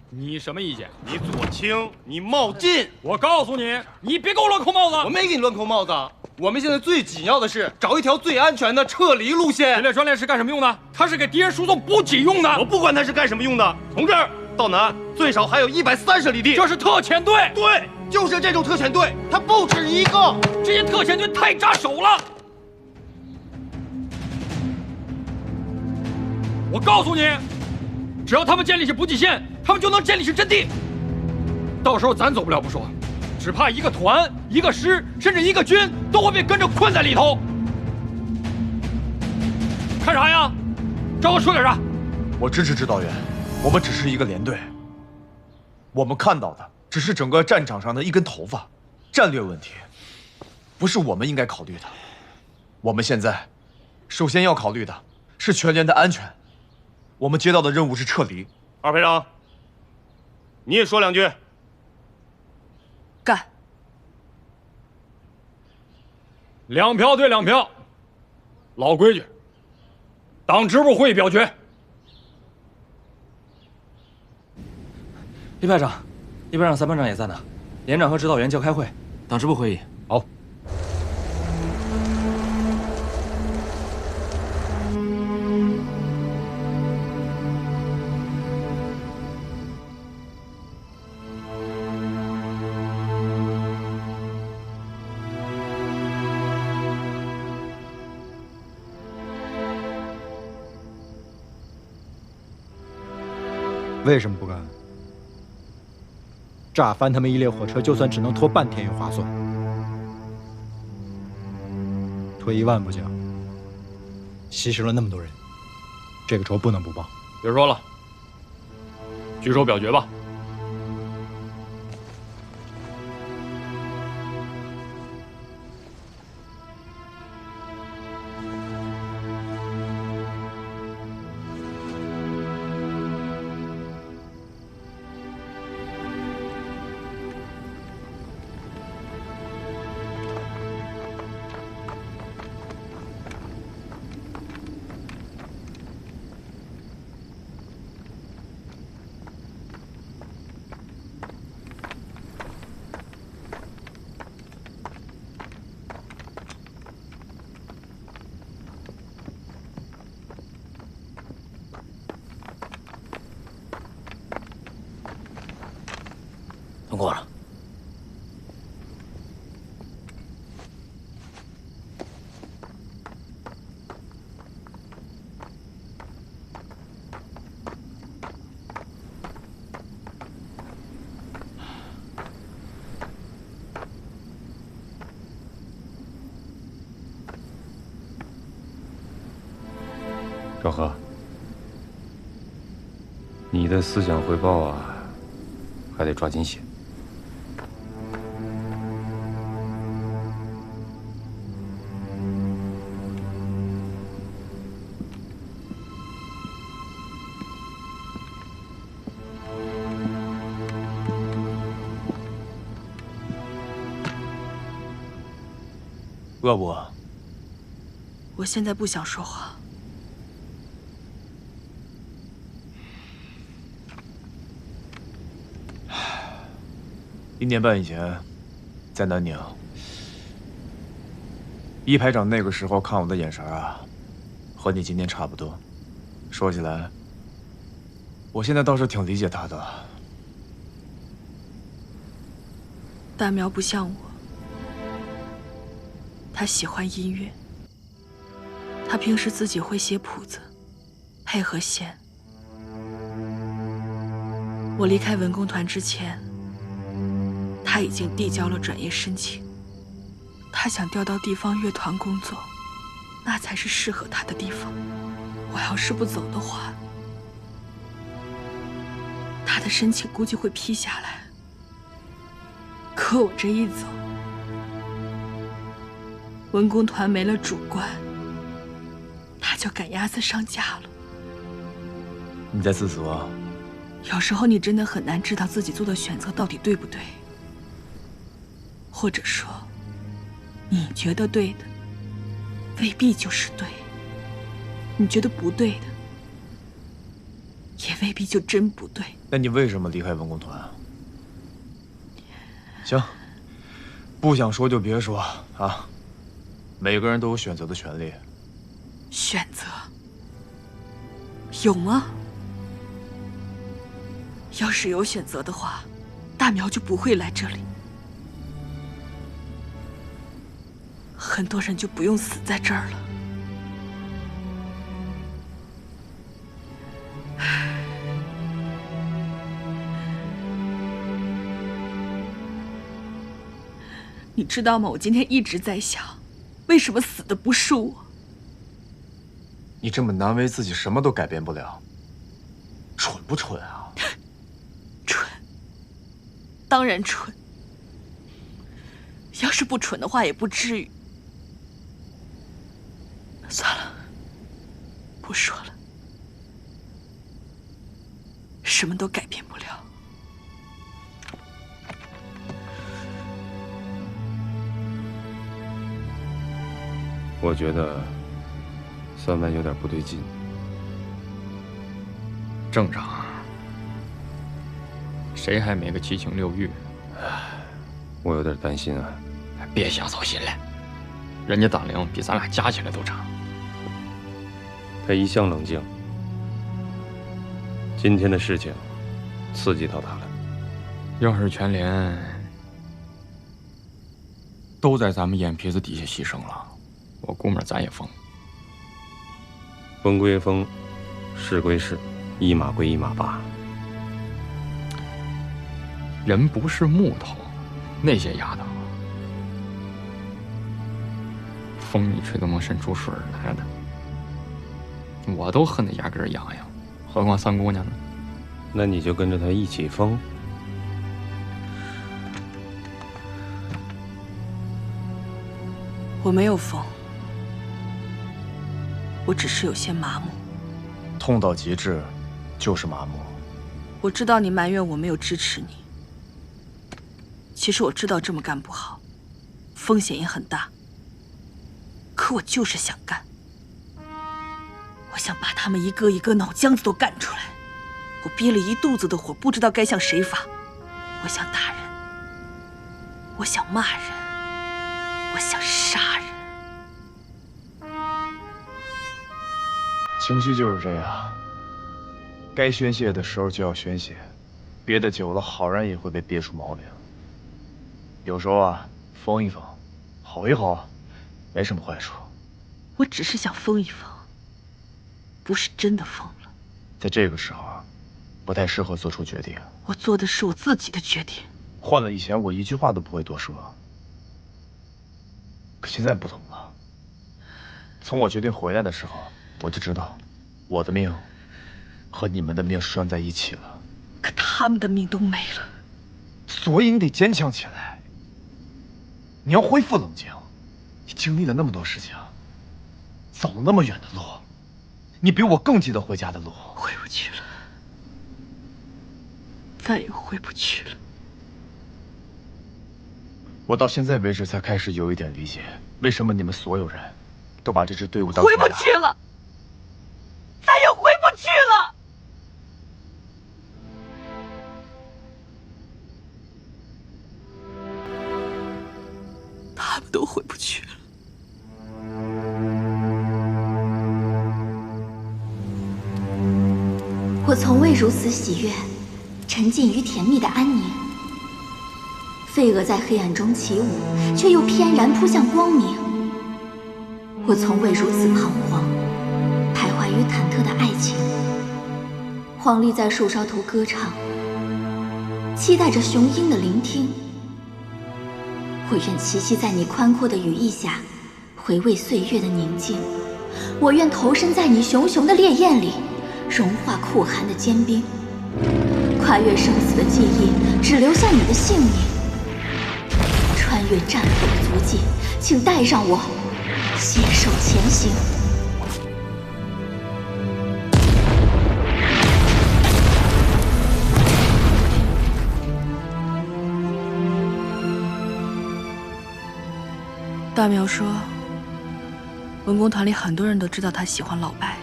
你什么意见？你左倾，你冒进！我告诉你，你别给我乱扣帽子！我没给你乱扣帽子。我们现在最紧要的是找一条最安全的撤离路线。这列专列是干什么用的？它是给敌人输送补给用的。我不管它是干什么用的。从这儿到南最少还有130里地。这是特遣队。对，就是这种特遣队，它不止一个。这些特遣队太扎手了。我告诉你，只要他们建立起补给线，他们就能建立起阵地。到时候咱走不了不说，只怕一个团、一个师，甚至一个军都会被跟着困在里头。看啥呀？找我说点啥？我支持指导员，我们只是一个连队。我们看到的只是整个战场上的一根头发，战略问题不是我们应该考虑的。我们现在首先要考虑的是全连的安全。我们接到的任务是撤离。二排长，你也说两句。干。2票对2票，老规矩，党支部会议表决。李排长，一班长、3班长也在呢，连长和指导员叫开会，党支部会议。好。为什么不干？炸翻他们一列火车，就算只能拖半天也划算。退1万步讲，牺牲了那么多人，这个仇不能不报。别说了，举手表决吧。通过了。赵和，你的思想汇报啊，还得抓紧写。饿不饿？我现在不想说话。1年半以前，在南宁，一排长那个时候看我的眼神啊，和你今天差不多。说起来，我现在倒是挺理解他的。大苗不像我，他喜欢音乐，他平时自己会写谱子，配和弦。我离开文工团之前，他已经递交了转业申请。他想调到地方乐团工作，那才是适合他的地方。我要是不走的话，他的申请估计会批下来。可我这一走，文工团没了主官，他就赶鸭子上架了。你在自责？有时候你真的很难知道自己做的选择到底对不对，或者说，你觉得对的，未必就是对；你觉得不对的，也未必就真不对。那你为什么离开文工团？行，不想说就别说啊。每个人都有选择的权利。选择有吗？要是有选择的话，大苗就不会来这里，很多人就不用死在这儿了。你知道吗？我今天一直在想，为什么死的不是我？你这么难为自己，什么都改变不了，蠢不蠢啊？蠢，当然蠢。要是不蠢的话，也不至于。算了，不说了，什么都改变不了。我觉得3万有点不对劲。正常，谁还没个七情六欲？我有点担心啊。别瞎操心了，人家党龄比咱俩加起来都长。他一向冷静，今天的事情刺激到他了。要是全连都在咱们眼皮子底下牺牲了，我估摸咱也疯。疯归疯，是归是，一码归一码吧。人不是木头，那些丫头，风一吹都能渗出水来的。我都恨得牙根痒痒，何况三姑娘呢？那你就跟着她一起疯。我没有疯，我只是有些麻木。痛到极致，就是麻木。我知道你埋怨我没有支持你，其实我知道这么干不好，风险也很大。可我就是想干，我想把他们一个一个脑浆子都干出来。我憋了一肚子的火，不知道该向谁发。我想打人，我想骂人，我想杀人。情绪就是这样，该宣泄的时候就要宣泄，憋得久了，好人也会被憋出毛病。有时候啊，疯一疯，吼一吼，没什么坏处。我只是想疯一疯，不是真的疯了。在这个时候，不太适合做出决定。我做的是我自己的决定。换了以前，我一句话都不会多说。可现在不同了。从我决定回来的时候，我就知道，我的命和你们的命拴在一起了。可他们的命都没了，所以你得坚强起来。你要恢复冷静。你经历了那么多事情，走了那么远的路，你比我更记得回家的路。回不去了，再也回不去了。我到现在为止才开始有一点理解，为什么你们所有人都把这支队伍当回不去了，再也回不去了。他们都回不去了。我从未如此喜悦，沉浸于甜蜜的安宁。飞蛾在黑暗中起舞，却又翩然扑向光明。我从未如此彷徨，徘徊于忐忑的爱情。黄鹂在树梢头歌唱，期待着雄鹰的聆听。我愿栖息在你宽阔的羽翼下，回味岁月的宁静。我愿投身在你熊熊的烈焰里，融化酷寒的坚冰。跨越生死的记忆，只留下你的姓名。穿越战火的足迹，请带上我，携手前行。大苗说，文工团里很多人都知道他喜欢老白，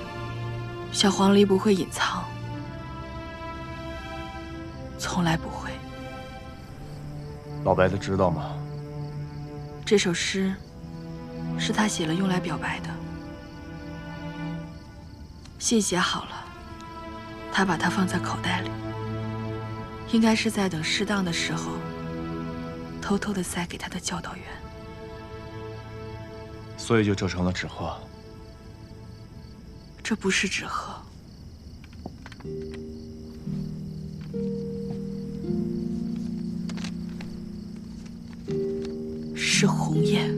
小黄鹂不会隐藏，从来不会。老白他知道吗？这首诗是他写了用来表白的，信写好了，他把它放在口袋里，应该是在等适当的时候，偷偷地塞给他的教导员。所以就折成了纸鹤。这不是纸鹤，是鸿雁。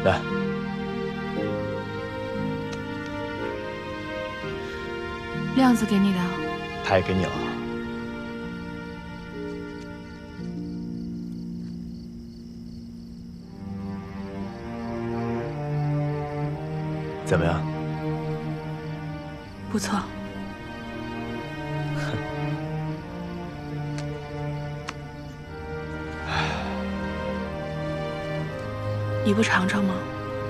来，亮子给你的，他也给你了。怎么样？不错。你不尝尝吗？